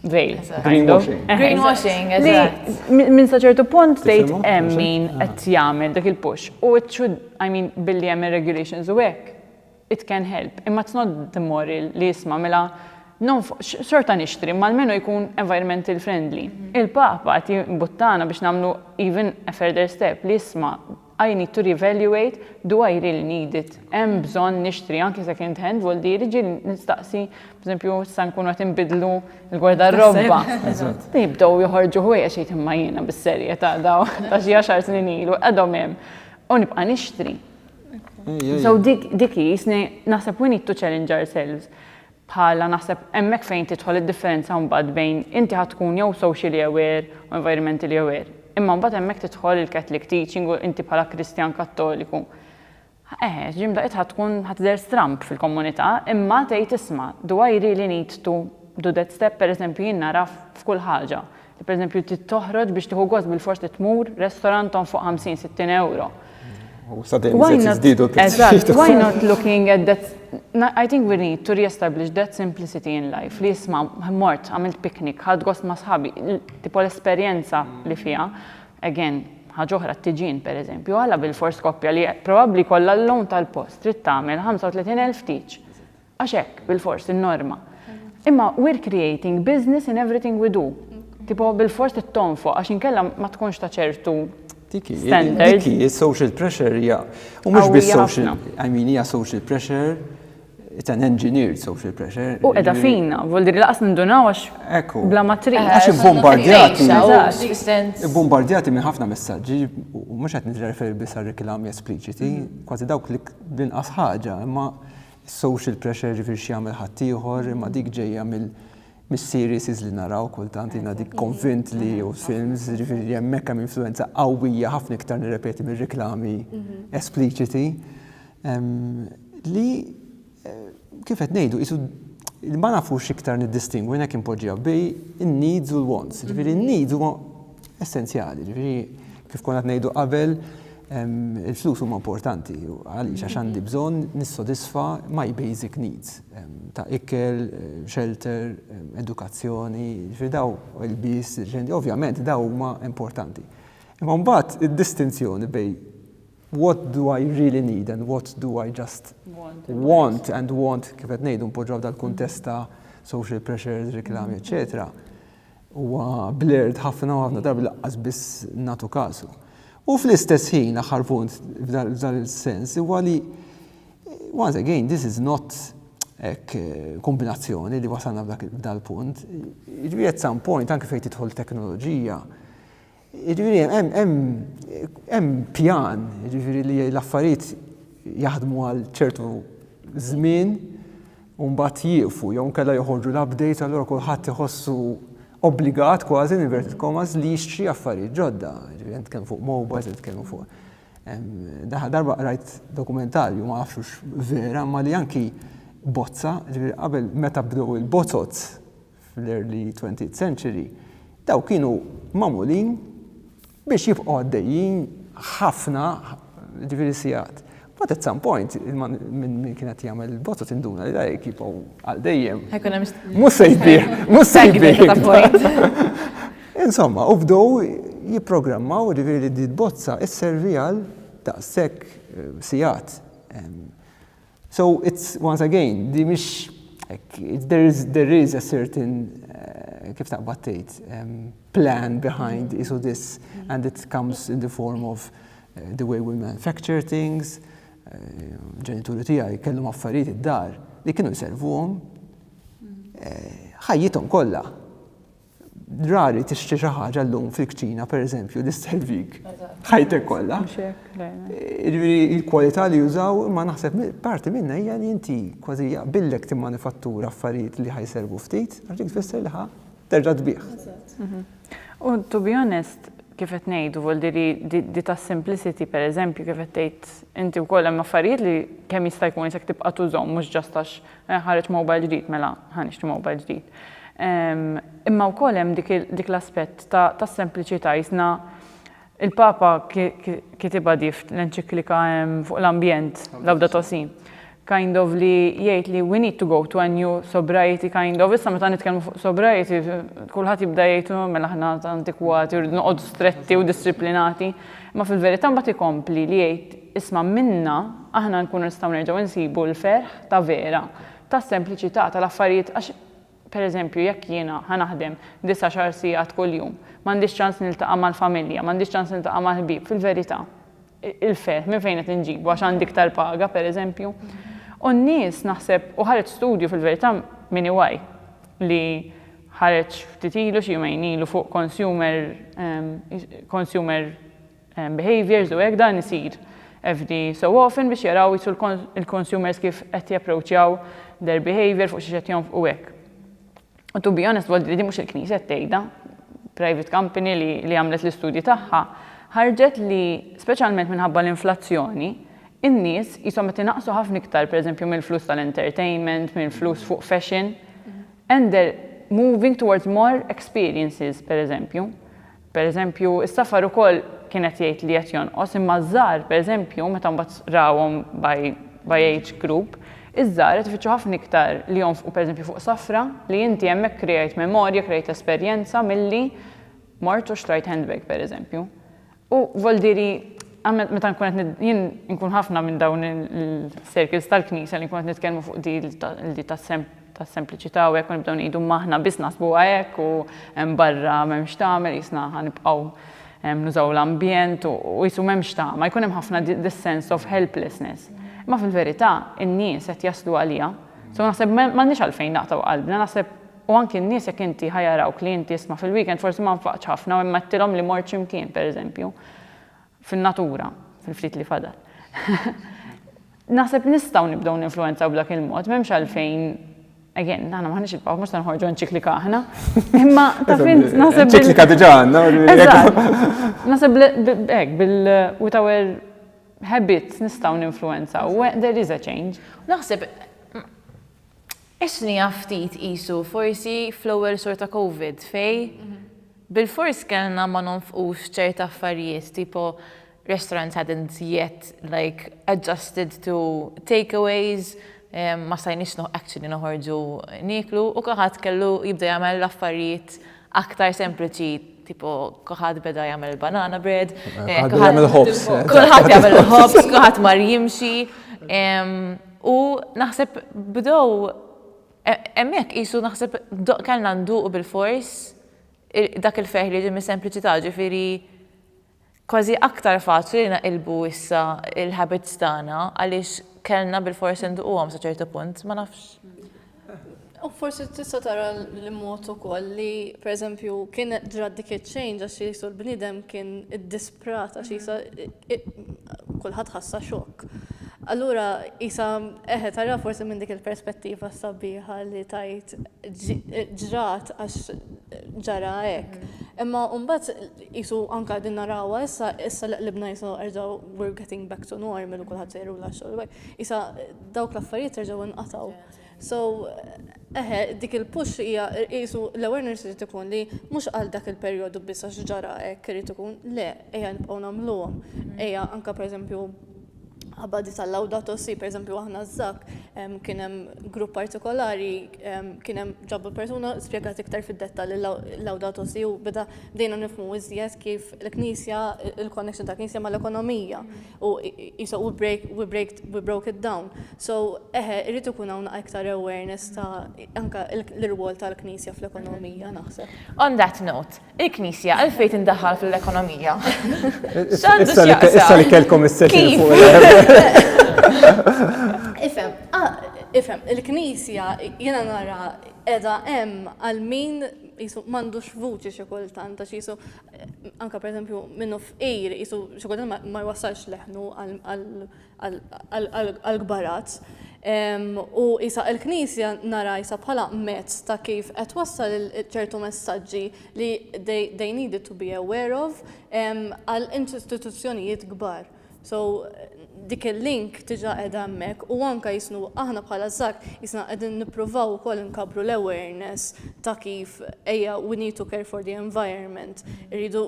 veil. Greenwashing. Greenwashing, eżatt. Min sa ċertu punt tgħid hemm min qed jagħmel dak il-push. U it should, I mean, billi hemm regulations u hekk, it can help. Imma it's not the moral li jisma' mela xorta nixtri, ma almenu jkun environmental friendly. Il-Papa qed jimbuttana biex nagħmlu even a further step li jisma' I need to reevaluate, do I really need it? Hemm bżonn nixtri anke second hand vol diri ġieli nistaqsi, pereżempju issa nkunu qed inbidlu l-gwardarroba. Jibdew joħorġu ħwejjeġ xejn imma jiena bis-serjetà daw ta' xi 10 snin ilu qegħdhom hemm. U nibqa' nixtri. So dik jisni naħseb we need to challenge ourselves. Bħala naħseb hemmhekk fejn tidħol id-differenza mbagħad bejn inti ħadd tkun jew socially aware u environmentally aware. Imma mbagħad hemmhekk tidħol il-Catholic teaching u inti bħala Kristjan Kattoliku. Ġimda ħadd tkun ħadder stramp fil-komunità, imma tgħid isma' do I really need to do that step pereżempju jien nara f'kull ħaġa. Pereżempju toħroġ biex tieħu gost bil-fors tmur restorant fuq 50-60 euro. Why not looking at that? I think we need to re-establish that simplicity in life. Li jisma' mort, għamilt picnic, ħad gost ma' sħabi, tipo l-esperjenza li fija. Again, ħaġa oħra t-tiġin pereżempju, għalla bil-fors koppja li probabbli kollha l-lon tal-post trid tagħmel 35,000 tiġ. Għax hekk bil-fors in-norma. Imma we're creating business in everything we do. Tipo bil-fors t-tonfu, għax inkella ma tkunx ta' ċertu standards. Diki, social pressure, ja. U mux bis social, I mean, ja social pressure, it's an engineered social pressure. U edha fina, voldiri laqas nindunaw għax bla matriċ. Għax bombardjati. Eżatt. Bombardjati minn ħafna messaġġi, u mux għet nirreferi bis għal-reklami espliciti, kważi dawk li b'inqas ħaġa, imma social pressure ġifir xjamil ħattijħor, imma dik ġeja mis-series li naraw kultant, jina dik konvint li u films, ġifir jemmekka minn influenza qawwija ħafna iktar nirrepeti minn reklami espliciti, li kifet nejdu, jisu ma nafux iktar nid-distingu, jina kien poġġija bej in-needs u l-wants. Ġifiri, in-needs huma essenzjali. Ġifiri, kif konat nejdu qabel, il-flus huma importanti. Għaliex għax għandi bżonn nissodisfa my basic needs. Ta' ikel, shelter, edukazzjoni, ġifiri daw il-bis, ovvjament daw huma importanti. Imma mbagħad id-distinzjoni bej what do I really need and what do I just want kif qed ngħidu npoġġaw dal-kuntest ta' social pressures, reklami, eċetera. Huwa blurred ħafna u ħafna darbi laqqas biss nagħtu kasu. U fl-istess ħin aħħar punt f'dan il-sens huwa li once again this is not kombinazzjoni li wasalna f'dal punt. Jiġifieri at some point anke fejn tidħol teknoloġija. Jiġifieri hemm pjan, jiġifieri li l-affarijiet jaħdmu għal ċertu żmien u mbagħad jieqfu jew nkella joħorġu l-update allura kulħadd iħossu obbligat kważi inverted commas li jixtri affarijiet ġodda. Jiġifieri nitkellmu fuq mobiles, nitkellmu fuq. Darba rajt dokumentarju ma nafx vera ma li anki bozza, jiġifieri qabel meta bdew il-bozzot fl-early 20th century, daw kienu magħmulin biex jibqgħu għaddejjin ħafna ġifieri sigħat. But at some point, min kienet jagħmel il-botot induna li dajk jibqgħu għaldejjem. Mhux se jbieħ. Insomma, u bdew jipprogrammaw ġifieri li d-bozza isservi għal daqshekk sigħat. So it's once again, di mhix there is a certain kif taqbad tgħid plan behind isu this and it comes in the form of the way we manufacture things. Ġenituri tiegħi kellhom affarijiet id-dar li kienu jservuhom ħajjithom kollha. Rari tixtri xi ħaġa llum fil-kċina pereżempju li sservik ħajtek kollha. Il-kwalità li jużaw ma naħseb parti minnha hija li inti kważi jaqbillek timmanifattura affarijiet li ħajservu ftit, għax dik tfisser li terġa' tbieħ. U to be honest, kif qed ngħidu voldiri di ta' simplicity pereżempju kif qed tgħid inti wkoll hemm affarijiet li kemm jista' jkun isek tibqa' tużhom mhux ġast għax ħareġ mobile ġdid mela ħanixtri mobile ġdid. Imma wkoll hemm dik l-aspett ta' sempliċità jisna il-Papa kitibha di l-enċiklika fuq l-ambjent Laudato Si. Kind of li jgħid li we need to go to a new sobriety kind of. Issa meta nitkellmu fuq sobriety, kulħadd jibda jgħidu mela aħna antikwati u noqogħdu stretti u disciplinati. Ma fil-verità mbagħad ikompli li jgħid isma' minna aħna nkunu nistgħu nerġgħu insibu l-ferħ ta' vera, ta' sempliċità tal-affarijiet għax pereżempju jekk jiena ħanaħdem 19 sigħat kuljum, m'għandix ċans niltaqa' mal-familja, m'għandix ċans niltaqa' mal-ħbieb, fil-verità il-ferħ minn fejn qed inġibu għax għandi iktar paga pereżempju. U n-nies naħseb, u ħareġ studju fil-verità minn EY li ħareġ ftit ilu xi jumejn ilu fuq consumer behaviors u hekk dan isir every so often biex jaraw jisu il-consumers kif qed japproachjaw their behavior fuq xi qed jonfqu hekk. U to be honest, di mhux il-Knisja tgħidha, private company li għamlet l-istudji tagħha, ħarġet li speċjalment minħabba l-inflazzjoni in-nies jisom qed inaqsu ħafna iktar pereżempju mill-flus tal-entertainment, mill-flus fuq fashion, and they're moving towards more experiences pereżempju. Pereżempju, is-safar ukoll kienet jgħid li qed jonqos imma żgħar pereżempju meta mbagħad rawhom by age group, iż-żgħar qed ifittxu ħafna iktar li jonfqu pereżempju fuq safra li inti hemmhekk create memorja, create esperjenza milli mort u xtrajt handbag pereżempju. U voldiri, meta jien nkun ħafna minn dawn il-circles tal-Knisja li nkun qed nitkellmu fuq di tas-sempliċità u hekk nibdew ngħidu maħna biss naħsbuha hekk u hemm barra m'hemmx tagħmel jisna ħanibqgħu nużaw l-ambjent u jisu m'hemmx tagħma, jkun hemm ħafna this sense of helplessness. Ma fil-verità in-nies qed jaslu għalija. So naħseb m'għandniex għalfejn naqtaw qalbna, naħseb u anki n-nies jekk inti ħajaraw klienti jisma' fil-weekend forsi ma nfaqx ħafna u imma tilhom li mort x'imkien pereżempju fin-natura, fil-ftit li fadal. Naħseb nistgħu nibdew ninfluwenzaw b'dak il-mod, m'hemmx għalfejn again, aħna maħniex il-paw, mhux nħorġu nċiklika aħna. Imma ta' fint naħseb ċiklika diġà għandna. Naħseb hekk with our habits nistgħu ninfluwenzaw. There is a change. Naħseb isni ftit qisu forsi fl-ewwel sort ta' COVID fej bil-fors kellna ma nonfqux ċerta affarijiet tipo restaurants hadn't yet like adjusted to takeaways, ma stajniex actually noħorġu niklu u kulħadd kellu jibda jagħmel l-affarijiet aktar sempliċi tipo kulħadd beda jagħmel banana bread, kulħadd jagħmel hops, kulħadd mar jimxi u naħseb bdew hemmhekk qisu naħseb kellna nduqu bil-fors dak il-feħ li ġimmi sempliċità ġifieri kważi aktar faċli li naqilbu issa il-habits tagħna għaliex kellna bil-fors nduquhom sa ċertu punt, ma nafx. U forsi tista' tara l-mod ukoll li pereżempju kien ġra dik iċ-change għax jisu l-bniedem kien iddisprat għax jisa kulħadd ħassa xokk. Allura isa tara forsi minn dik il-perspettiva sabiħa li tajt ġrat għax ġara hekk. Imma mbagħad isu anke din narawha issa libna jisu erġgħu we're getting back to normal u kulħadd sejru l-xogħol. Isa dawk l-affarijiet erġgħu inqatgħu. So, dik il-push hija qisu l-awareness irid ikun li mhux għal dak il-perjodu biss għax ġara hekk irid ikun le, ejja nibqgħu nagħmluhom. Ejja anke pereżempju ħabadi tal-Laudato Si, pereżempju aħna żak kien hemm grupp partikolari, kien hemm ġabbu persuna spjegat iktar fid-dettall il-Laudato Si u bdejna nifhmu iżjed kif il-Knisja, il-connection tal-Knisja mal-ekonomija u isa we broke it down. So irrid ikun hawn iktar awareness ta' anke l-irwol tal-Knisja fl-ekonomija naħseb. On that note, il-Knisja għalfejn tindaħħal fil-ekonomija. Issa li kellkom is-session fuq Ifhem, il-Knisja jiena nara edha hemm għal min jisu m'għandux vuċi xi kultant għax jisu anke pereżempju minnu fqir jisu xi kultant ma jwassalx leħnu għall-gbarat. U isa l-Knisja nara isa bħala mezz ta' kif qed wassal ċertu messaġġi li they needed to be aware of għal istituzzjonijiet kbar. So dik il-link tiġa qiegħda hemmhekk u anke jisnu aħna bħala żgħar jisna qegħdin nippruvaw ukoll inkabru l-awareness ta' kif we need to care for the environment. Irridu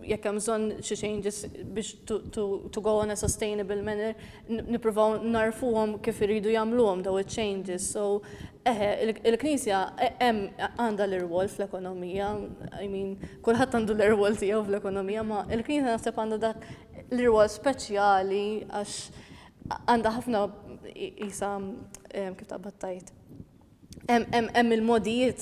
jekk hemm bżonn xi changes biex to go on a sustainable manner, nippruvaw narfuhom kif iridu jagħmluhom daw it-changes. So il-Knisja għandha l-irwol fl-ekonomija, I mean, kulħadd għandu l-irwol tiegħu fl-ekonomija, ma il-Knisja naħseb għandha dak l-irwol speċjali għax għandha ħafna isa kif taqbattajt. Hemm il-modijiet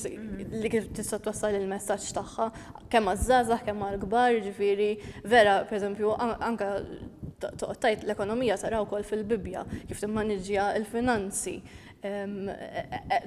li kif tista' twassal il-messaġġ tagħha kemm għaż-żgħażagħ kemm għall-kbar, ġifieri vera pereżempju anke toqgħod l-ekonomija tara wkoll fil-Bibja kif timmaneġġja l-finanzi.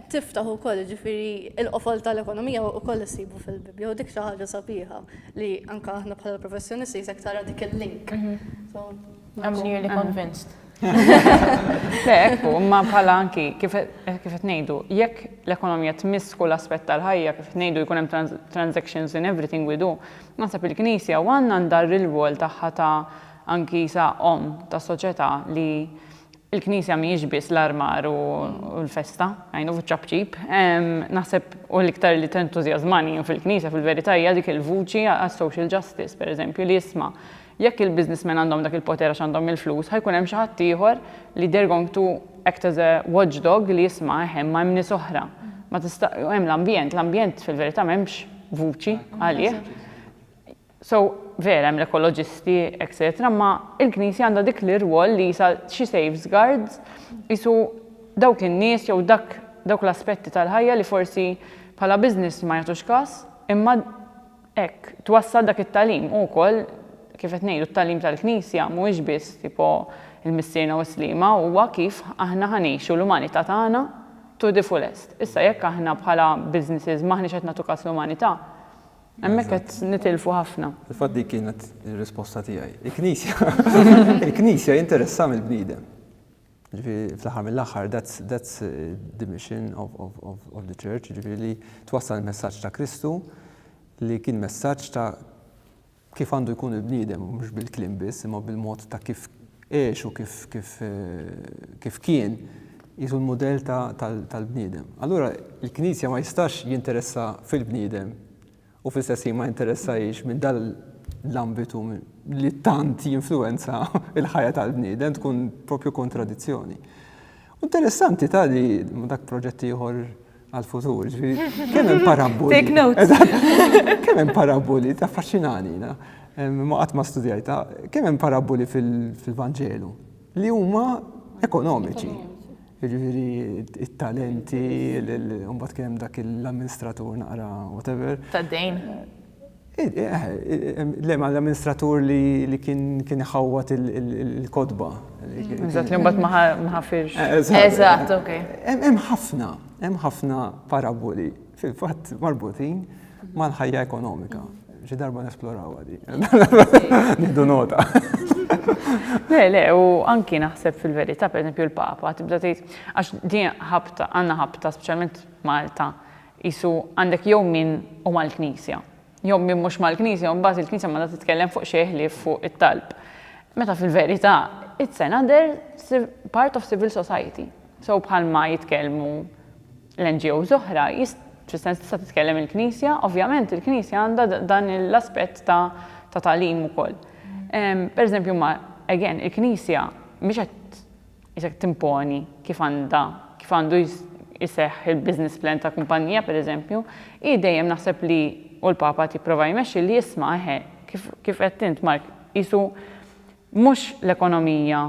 Tiftaħ ukoll ġifieri il-qofol tal-ekonomija ukoll issibu fil-Bibja u dik xi ħaġa sabiħa li anke aħna bħala professjonisti jisek tara dik il-link. I'm nearly convinced. Ekku, ma bħala anki kif qed ngħidu, jekk l-ekonomija tmiss kull aspett tal-ħajja, kif qed ngħidu jkun hemm transactions in everything we do, naħseb il-Knisja għandna ndar il-rwol tagħha ta' anki sa' ta' soċjetà li il-Knisja mhijiex biss l-armar u l-festa, għajnu ċabċib. Naħseb u l-iktar li tentużjażmani fil-Knisja fil-verità hija dik il-vuċi għas-social justice, pereżempju, li jisma' jekk il-businessmen għandhom dak il-poter għax għandhom il-flus, ħajkun hemm xi ħadd ieħor li they're going to act as a watchdog li jisma' hemm ma' nies oħra. Ma tista' hemm l-ambjent fil-verità m'hemmx vuċi għalih. So, vera, hemm l-ekoloġisti, etc. Ma il-Knisja għandha dik l-irwol li jisa xi safeguards jisu dawk in-nies jew dawk l-aspetti tal-ħajja li forsi bħala business ma jagħtux każ, imma hekk twassal dak it-tagħlim ukoll kif qed ngħidu t-tagħlim tal-Knisja mhuwiex biss tipo il-missiena u slima huwa kif aħna ħanejxu l-umanità tagħna to the fullest. Issa jekk aħna bħala businesses maħniex qed nagħtu każ l-umanità, hemmhekk qed nitilfu ħafna. Il-fatt dik kienet ir-risposta tiegħi. Il-Knisja jinteressa mill-bniedem. Ġifieri fl-aħħar mill-aħħar that's the mission of the church, ġifieri li twassal il-messaġġ ta' Kristu li kien messaġġ ta' kif għandu jkun il-bniedem, mhux bil-kliem biss, imma bil-mod ta' kif għex u kif kien jisu l-modell tal-bniedem. Allura il-Knisja ma jistax jinteressa fil-bniedem u fil-stessi ma jinteressa jiex minn dal-ambitu li tant jinfluenza il-ħajja tal-bniedem tkun propju kontradizzjoni. Interessanti li dak proġetti ieħor għal-futur, kemm hemm paraboli. Take notes. Kemm hemm paraboli ta' affaxxinani, ma qatt ma studjajta, kemm hemm paraboli fil-Vanġelu li huma ekonomiċi. Jiġifieri it-talenti, mbagħad kien hemm dak l-amministratur naqra whatever. Tad-dejn. Le ma l-amministratur li kien iħawwat il-kodba. Eżatt li mbagħad ma ħafirx. Eżatt, okej. Hemm ħafna paraboli fil-fatt marbutin mal-ħajja ekonomika. Xi darba nesploraw għadi. Nieħdu nota. Le, u anki naħseb fil-verità, per esempio il-Papa, tibda tgħid għax din ħabta, għandna ħabta, speċjalment Malta, isu għandek jew min u mal-Knisja. Jew min mhux mal-Knisja, u mbagħad il-Knisja ma titkellem fuq xi ħlief fuq it-talb. Meta fil-verità, it's another part of civil society. So bħalma jitkellmu l-NGOs oħra, fis-sens tista' titkellem il-Knisja, ovvjament il-Knisja għandha dan l-aspett ta' tagħlim ukoll. Per eżempju, again, il-Knisja mhix qed timponi kif għandu jseħħ il-business plan ta' kumpanija, per eżempju, dejjem naħseb li u l-Papa tipprova jmexxi li jisma' kif qed int Mark, isu mhux l-ekonomija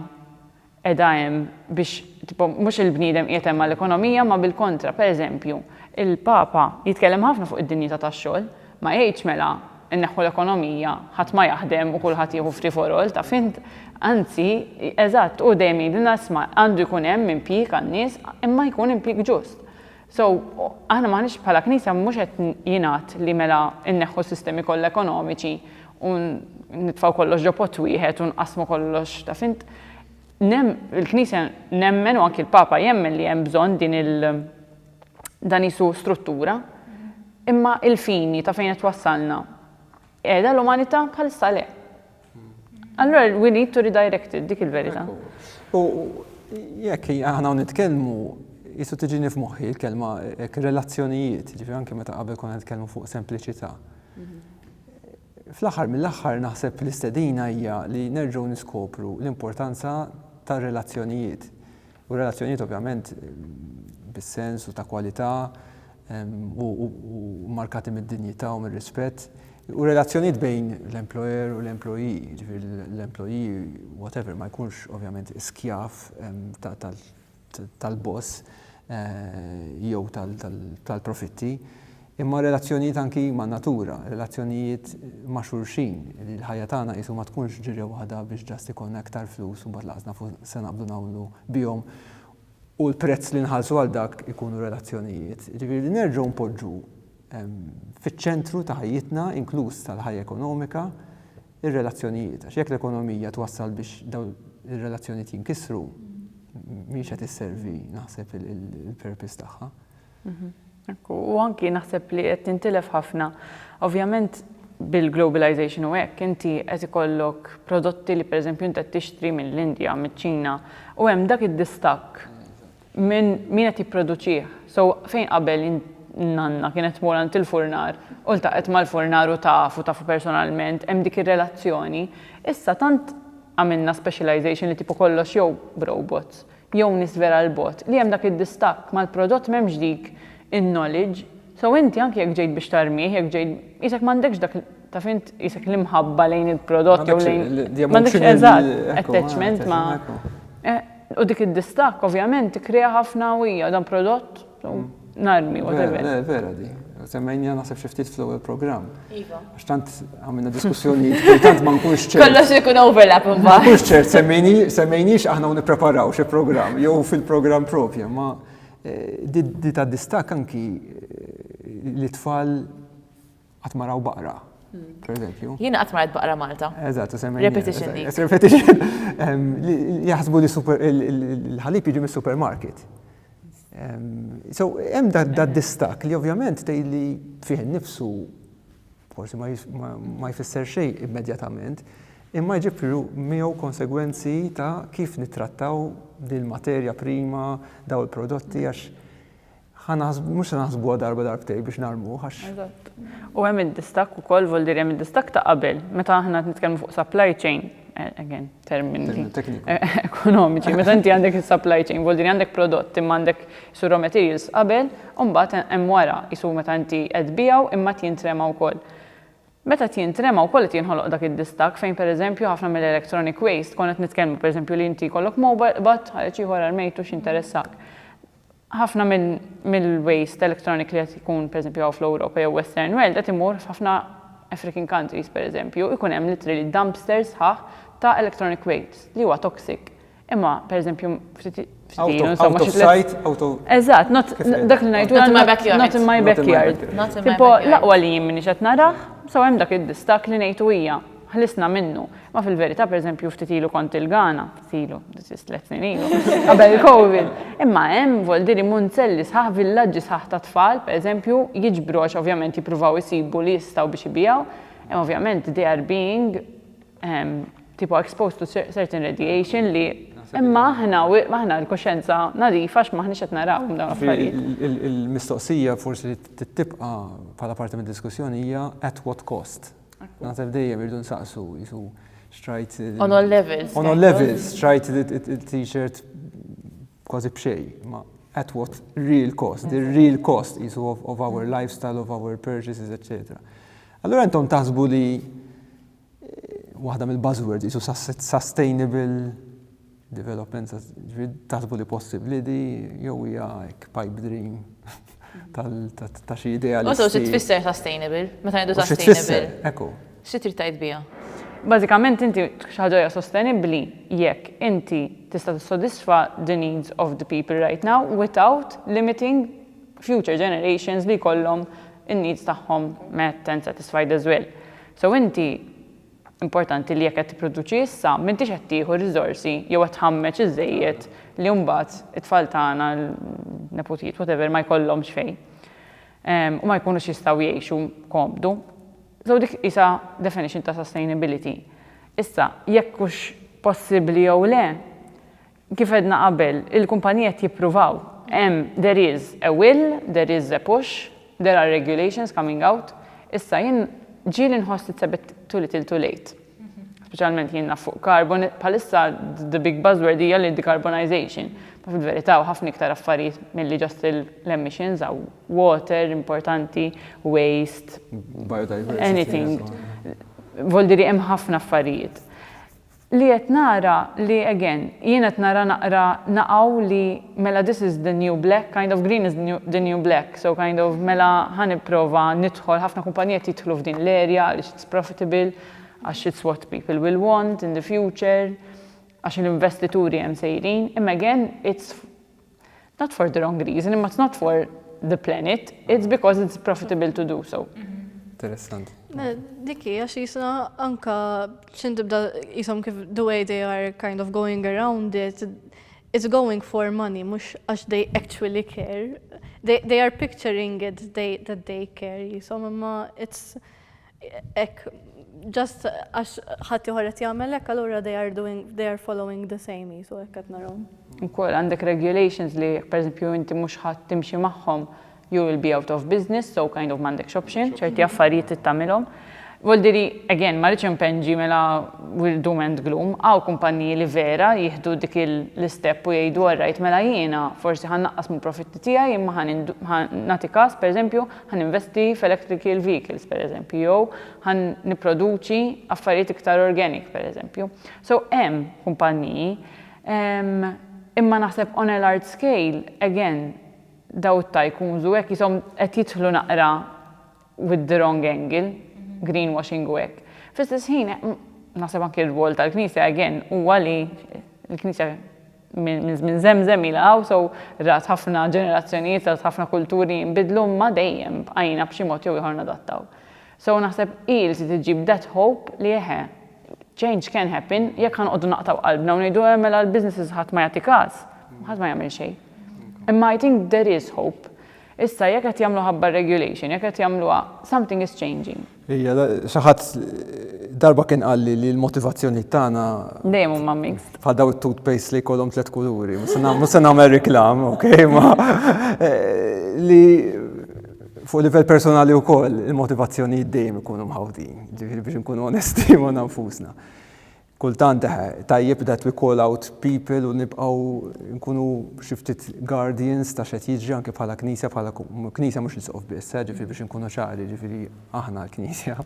qiegħda hemm biex mhux il-bniedem qiegħed hemm mal-ekonomija, ma bil-kontra. Per eżempju, il-Papa jitkellem ħafna fuq id-dinjità tax-xogħol, ma jgħidx mela inneħħu l-ekonomija, ħadd ma jaħdem u kulħadd jieħu free for all, ta' fint, anzi, eżatt, u dejjem jgħidilna isma' għandu jkun hemm impjieg għan-nies, imma jkun impjieg ġust. So, aħna m'aħniex bħala Knisja mhux qed jingħad li mela inneħħu s-sistemi kollha ekonomiċi u nitfgħu kollox ġo pot wieħed u nqasmu kollox, ta' fint. Il-Knisja nemmen u anki l-Papa jemmen li hemm bżonn dan isu struttura, imma il-fini ta' fejn qed wassalna qiegħda l-umanità bħalissa le. Allura we need to redirect it, dik il-verità. U jekk aħna nitkellmu jisu tiġini f'moħħi l-kelma relazzjonijiet, ġifieri anke meta qabel konna nitkellmu fuq sempliċità. Fl-aħħar mill-aħħar naħseb l-istedina hija li nerġgħu niskopru l-importanza tar-relazzjonijiet. U relazzjonijiet ovvjament bis-sens u ta' kwalità u markati mid-dinjità u mir-rispett. U relazzjonijiet bejn l-employer u l-employee, ġifieri l-employee whatever ma jkunx ovvjament skjaf tal-boss jew tal-profitti, imma relazzjonijiet anki ma' natura, relazzjonijiet ma' xulxin. Il-ħajja tagħna qisu ma tkunx ġirja waħda biex ġast ikollna aktar flus u mbagħad laqsna fuq se naqbdu nagħmlu bihom u l-prezz li nħallsu għal dak ikunu relazzjonijiet. Ġifieri nerġgħu npoġġu fiċ-ċentru ta' ħajjitna, inkluż tal-ħajja ekonomika, ir-relazzjonijiet. Għax jekk l-ekonomija twassal biex dawn ir-relazzjonijiet jinkisru, mhix qed isservi naħseb il-purpose tagħha. U anki naħseb li qed tintilef ħafna. Ovvjament bil-globalization u hekk inti qed ikollok prodotti li pereżempju inti qed tixtri mill-Indja, miċ-Ċina, u hemm dak id-distakk minn min qed jipproduċih. So fejn qabel nanna kienet tmur għand il-furnar u ltaqgħet mal-furnar u tafu personalment, hemm dik ir-relazzjoni. Issa tant għamilna specialization li tipo kollox jew b'robots, jew nies vera l-bot, li hemm dak id-distakk mal-prodott m'hemmx dik in-knowledge. So inti anke jekk ġejt biex tarmih, jekk ġejt isek m'għandekx dak ta' fint jisek l-imħabba lejn il-prodott jew lejn. M'għandekx eżatt, attachment ma' u dik id-distak ovvjament krea ħafna wija dan prodott narmi whatever. Vera di. Semmejni naħseb xi ftit fl-ewwel programm. Iva. Għax tant għamilna diskussjoni tant ma nkunx ċert. Kollox ikun overlap imbagħad. Ma nkunx ċert semmejniex aħna u nippreparaw xi programm jew fil-programm propja, ma di ta' distak anki li tfal qatt ma raw baqra. Per eżempju. Jiena qatt ma rajt baqra Malta. Eżatt, semmejni. Repetition dik. Repetition. Jaħsbu li l-ħalib jiġi mis-supermarket. So, hemm da distak li ovvjament tgħidli fih innifsu forsi ma jfisser xejn immedjatament, imma jġibru miegħu konsegwenzi ta' kif nittrattaw din materja prima, daw il-prodotti għax mhux naħsbuha darba darbtej biex narmuh għax. U hemm id-distak ukoll vol hemm id-distak ta' qabel, meta aħna nitkellmu fuq supply chain. Again, termini ekonomiċi. Meta inti għandek il-supply chain, vuol dire għandek prodott imma għandek raw materials qabel, u mbagħad hemm wara isu meta inti qed bijaw imma tintrema wkoll. Meta tintrema wkoll qed jinħoloq dak id-distak fejn pereżempju ħafna mill-electronic waste konet nitkellmu pereżempju li inti jkollok mobile but ħareġ ieħor armejtu x'interessak. Ħafna mill-waste electronic li qed ikun pereżempju hawn fl-Ewropa jew Western World qed imur f'ħafna African countries pereżempju ikun hemm literally dumpsters ta' electronic waste li huwa toxic. Imma pereżempju out of sight, out of. Eżatt, dak li ngħidu Not in my backyard. Not in my backyard. Not in my Tipo backyard. l-aqwa li jien minix qed nara, so hemm dak id-distak li ngħidu hija. Ħlisna minnu. Ma fil-verità pereżempju ftit ilu kont il-Ghana, this is 3 snin ilu, qabel il-COVID. Imma hemm voldiri munzelli sħaħ villaġġi sħaħ ta' tfal, pereżempju jiġbru għax ovvjament jippruvaw isibu li jistgħu biex ibijaw, imma ovvjament they are being tipo exposed to certain radiation li imma aħna l-koxenza nadifa x'maħniex qed naraw dawn affarijiet. Il-mistoqsija forsi li tibqa' bħala parti mid-diskussjoni hija at what cost. Naħseb dejjem irdu nsaqsu jisu xtrajt. On all levels. On all levels, xtrajt il-t-shirt kważi b'xej, ma at what real cost, the real cost jisu of our lifestyle, of our purchases, etc. Allura intom taħsbu li waħda mill-buzzwords jisu sustainable development, taħsbu li possibli di jew hija pipe dream ta' xi idea li. Also, xi tfisser sustainable, meta ngħidu sustainable. Ekku. Xi trid tgħid biha? Bażikament inti xi ħaġa hija sostenibbli jekk inti tista' tissodisfa the needs of the people right now without limiting future generations li jkollhom in-needs tagħhom met and satisfied as well. So inti importanti li jekk qed tipproduċi issa m'intix qed tieħu riżorsi jew qed tħammeġ iżejjed li mbagħad it-tfal tagħna l-neputijiet whatever ma jkollhomx fejn. U ma jkunux jistgħu jgħixu komdu. So dik isa definition ta' sustainability. Issa jekk hux possibbli jew le, kif edna qabel, il-kumpanijiet jippruvaw. There is a will, there is a push, there are regulations coming out. Issa jien ġieli nħoss it's a bit too little too late. Speċjalment jiena fuq carbon, bħalissa the big buzzword hija l-decarbonization. Ma fil-verità ħafna iktar affarijiet milli just l-emissions għaw water importanti, waste, biodiversity, anything. Voldiri hemm ħafna affarijiet. Li qed nara li again, jien qed nara naqra naqgħu li mela this is the new black, kind of green is the new black, so kind of mela ħanipprova nidħol ħafna kumpanijiet jidħlu f'din l-area għaliex it's profitable, għax it's what people will want in the future, għax l-investituri hemm sejrin, imma again it's not for the wrong reason, imma it's not for the planet, it's because it's profitable to do so. Interessanti. Dikki, għax jisna anka xintibda jisom kif the way they are kind of going around it, it's going for money, mux għax they actually care. They are picturing it that they care, jisom imma it's just għax ħatti ħorret jgħamellek, allura they are following the same, so ekkat narom. Ukoll għandek regulations li, per esempio, inti mux ħadd timxi magħhom, you will be out of business, so kind of m'għandekx option, ċerti affarijiet tittamilhom. Voldiri, again, ma rridx impenġi mela will doom and gloom, għaw kumpaniji li vera jieħdu dik l-istep u jgħidu għarrajt mela jiena forsi ħannaqqas mill profitti tiegħi imma ħan nagħti każ pereżempju ħan investi f'electrical vehicles pereżempju jew ħan nipproduċi affarijiet iktar organic pereżempju. So hemm kumpaniji imma naħseb on a large scale, again, daw tajkunżu hekk jisom qed jidħlu naqra with the wrong angle, greenwashing u hekk. Fl-istess ħin, naħseb anke r-rwol tal-Knisja, again, huwa li l-Knisja minn żemżem ilha so rat ħafna ġenerazzjonijiet, rat ħafna kulturi nbidlu ma dejjem bqajna b'xi mod jew ieħor nadattaw. So naħseb il si tiġib that hope li change can happen jekk ħanqogħdu naqtaw qalbna u ngħidu mela l-businesses ħadd ma jagħti każ, ħadd ma jagħmel xejn. Imma I think there is hope. Issa jekk qed jagħmlu ħabba regulation, jekk qed jagħmluha something is changing. Ija, xi ħadd darba kien qalli li l-motivazzjoni tagħna dejjem huma mixed. Bħal daw it-toothpaste li jkollhom 3 kuluri, mhux se nagħmel reklam, okej, ma li fuq livell personali wkoll il-motivazzjoni dejjem ikunu mħawdin, ġifieri biex inkunu onesti ma' nfusna. Kultant tajjeb that we call out people u nibqgħu nkunu xi ftit guardians ta' x'qed jiġri anke bħala Knisja, bħala Knisja mhux il-soqof biss, ġifieri biex inkunu ċari, ġifieri aħna l-Knisja.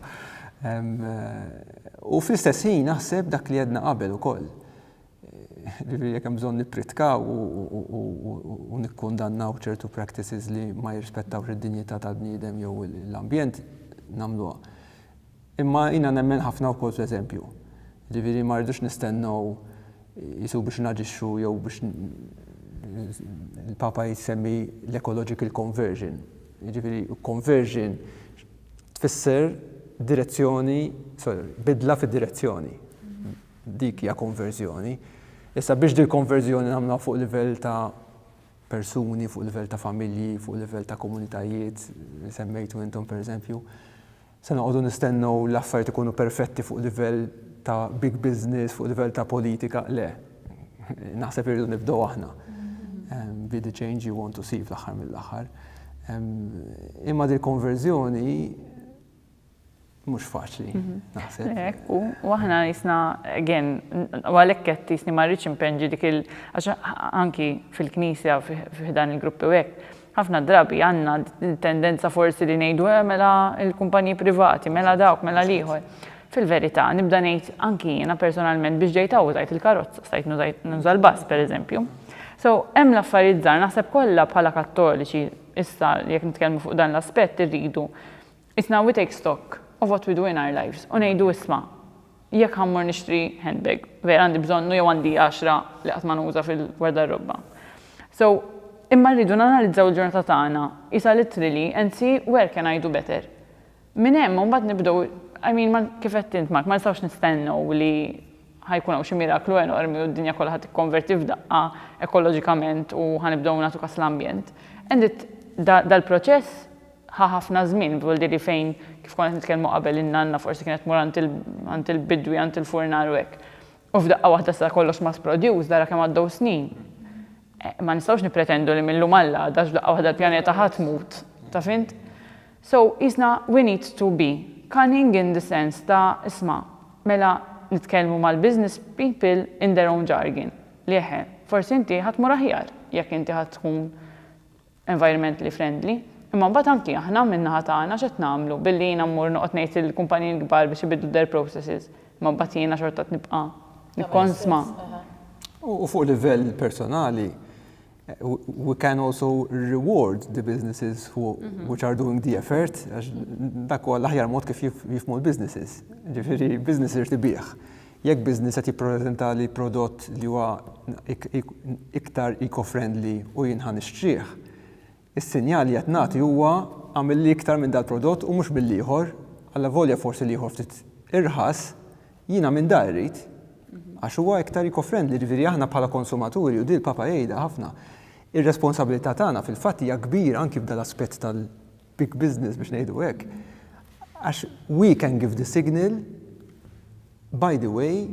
U fl-istess ħin naħseb dak li għedna qabel ukoll. Ġifieri jekk hemm bżonn nippritkaw u nikkundannaw ċertu practices li ma jirrispettawx id-dinjità tal-bniedem jew l-ambjent nagħmluha. Imma jiena nemmen ħafna wkoll fl-eżempju. Ġifieri ma rridux nistennew jisu biex naġixxu jew biex il-Papa jsemmi l-ecological conversion. Ġifieri conversion tfisser direzzjoni, bidla fid-direzzjoni. Dik hija konverżjoni. Issa biex dik konverżjoni nagħmluha fuq livell ta' persuni, fuq livell ta' familji, fuq livell ta' komunitajiet, semmejtu intom pereżempju, se noqogħdu nistennew l-affarijiet ikunu perfetti fuq livell ta' big business, fuq livell ta' politika, le. Naħseb irridu nibdew aħna. Be the change you want to see fl-aħħar mill-aħħar. Imma di konverżjoni mhux faċli, naħseb. U aħna jisna, again, għalhekk qed jisni ma rridx impenġi dik għax anki fil-Knisja f'dan il-gruppi u hekk, ħafna drabi għandna tendenza forsi li ngħidu mela l-kumpaniji privati, mela dawk, mela l-ieħor. Fil-verità, nibda ngħid anki jiena personalment biex ġejt użajt il-karozza, stajt nuża l-bass pereżempju. So, hemm l-affarijiet żgħar naħseb kollha bħala Kattoliċi issa jekk nitkellmu fuq dan l-aspett irridu. Isna we take stock of what we do in our lives. U ngħidu isma' jekk ħammur nixtri handbag, vera għandi bżonnu jew għandi 10 li qatt ma nuża fil-garderobba. So, imma rridu nanalizzaw il-ġurnata tagħna isa literally and see where can I do better. Minn hemm mbagħad nibdew I mean, kif qed int Mark, ma nistgħux nistennew li ħajkun hawn xi miraklu enormi u d-dinja kollha tikkonverti f'daqqa ekoloġikament u ħanibdew nagħtu każ l-ambjent. And dal-proċess ħafna żmien b'wildi fejn kif konna nitkellmu qabel in-nanna forsi kienet mur għand il-bidwi għand il-furnar u hekk. U f'daqqa waħda sa kollox mass produce dara kemm għaddew snin. Ma nistgħux nippretendu li millum alla għadha f'daqqa waħda l-pjaneta ħatmut, ta' fint? So, isna we need to be cunning in the sense ta' isma' mela nitkellmu mal-business people in their own jargon. Li forsi inti ħatmur aħjar jekk inti ħadd tkun environmentally friendly. Imma mbagħad anki aħna min-naħa tagħna x'qed nagħmlu billi jiena mmur noqgħod ngħid il-kumpaniji l-kbar biex ibidlu their processes. Imma mbagħad jiena xorta nibqa' nikkonsma. U fuq livell personali, we can also reward the businesses which are doing the effort, dak huwa l-aħjar mod kif jifhmu l-businesses. Ġifieri business irid ibih. Jekk business qed jippreżenta li prodott li huwa iktar eco-friendly u jien ħan nixtrih, is-sinjal li qed nagħti huwa għamel li iktar minn dal-prodott u mhux bil-ieħor, alla volja forsi l-ieħor ftit irħas, jiena minn da jrid. Għax huwa iktar eco-friendly, ġifieri aħna bħala konsumaturi u din Papa jgħidha ħafna. Ir-responsabilità tagħna fil-fatt hija kbira anki f'dal aspett tal-big business biex ngħidu hekk. Għax we can give the signal by the way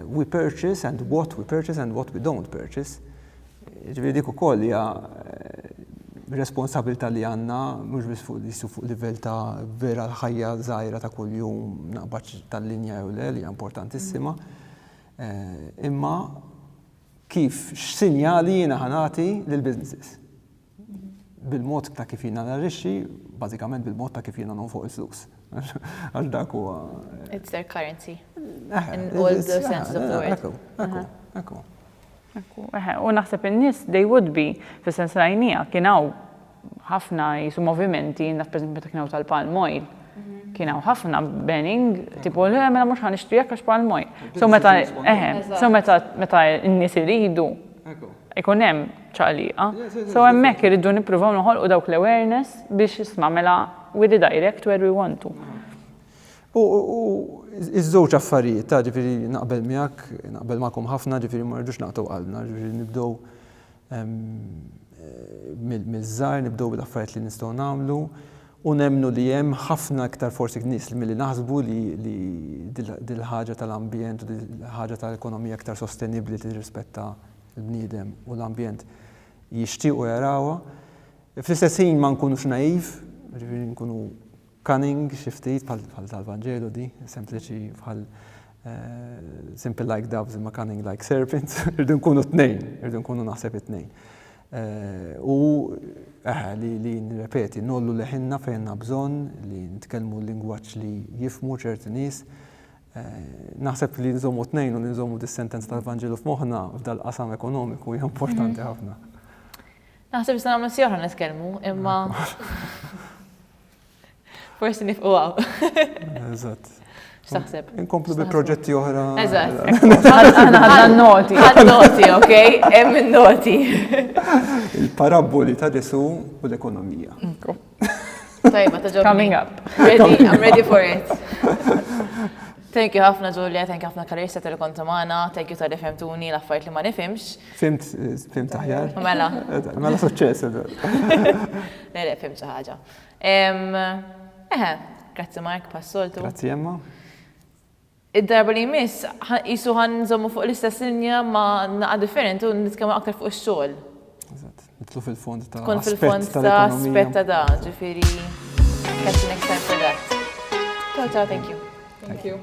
we purchase and what we purchase and what we don't purchase. Ġifieri dik ukoll hija responsabilità li għandna mhux biss fuq livell ta' vera l-ħajja żgħira ta' kuljum naqbad tal-linja jew le li hija importantissima. Imma kif x'sinjali jiena ħanati lill-businesses. Bil-mod ta' kif jiena narixxi, bażikament bil-mod ta' kif jiena nonfoq il-flus. Għal dak huwa. It's their currency. In all the senses of the word. Ekku. U naħseb in-nies they would be fis-sens rajnija kienaw ħafna jisu movimenti, naf pereżempju ta' kienaw tal-palm oil. Kienaw ħafna banning, tipo le mela mhux ħanixtri jekk għax palm oil. So meta n-nies iridu ikun hemm ċaqliqa. So hemmhekk iridu nippruvaw noħolqu dawk l-awareness biex isma' mela we redirect where we want to. U iż-żewġ affarijiet, ta' ġifieri naqbel miegħek, naqbel magħkom ħafna, ġifieri ma rridux naqgħu qalbna, ġifieri nibdew mill-żgħar, nibdew bil-affarijiet li nistgħu nagħmlu u nemmnu li hemm ħafna iktar forsi nies milli naħsbu li dil ħaġa tal-ambjent u dil ħaġa tal-ekonomija iktar sostenibbli tirrispetta l-bniedem u l-ambjent jixtiequ jarawha. Fl-istess ħin ma nkunux naïv, ġifieri nkunu cunning xi ftit bħal tal-Vanġelu di, sempliċi bħal simple like doves imma cunning like serpents, irdu nkunu tnejn, irdu nkunu naħseb it-tnejn. U li nirrepeti, nollu leħinna fejn għandna bżonn li nitkellmu l-lingwaġġ li jifhmu ċerti nies. Naħseb li nżommu tnejn u nżommu dis-sentenza tal-Vanġelu f'moħħna f'dal-qasam ekonomiku hija importanti ħafna. Naħseb issa nagħmlu sija oħra nitkellmu, imma forsi nifqu għaw. Eżatt. X'taħseb? Inkomplu bi proġetti oħra. Eżatt. Ħadna noti. Għad-noti, okej? Hemm in-noti. Il-paraboli ta' Ġesu u l-ekonomija. Tajba, ta' ġobni. Coming up. Ready, I'm ready for it. Thank you ħafna Ġulja, thank you ħafna Clarissa tal-konta magħna, thank you tal-li femtuni l-affarijiet li ma nifhimx. Fimt aħjar? Mela. Mela suċċess. Le, fimt xi ħaġa. Grazzi Mark, passoltu. Grazzi Emma. Id-darba li jmiss, jisu ħanżommu fuq l-istess linja ma naqa differenti u nitkellmu aktar fuq ix-xogħol. Nitlu fil-fond ta' Tkun fil-fond ta' aspett ta' da, ġifieri catch you next time for that. Ciao, thank you. Thank you.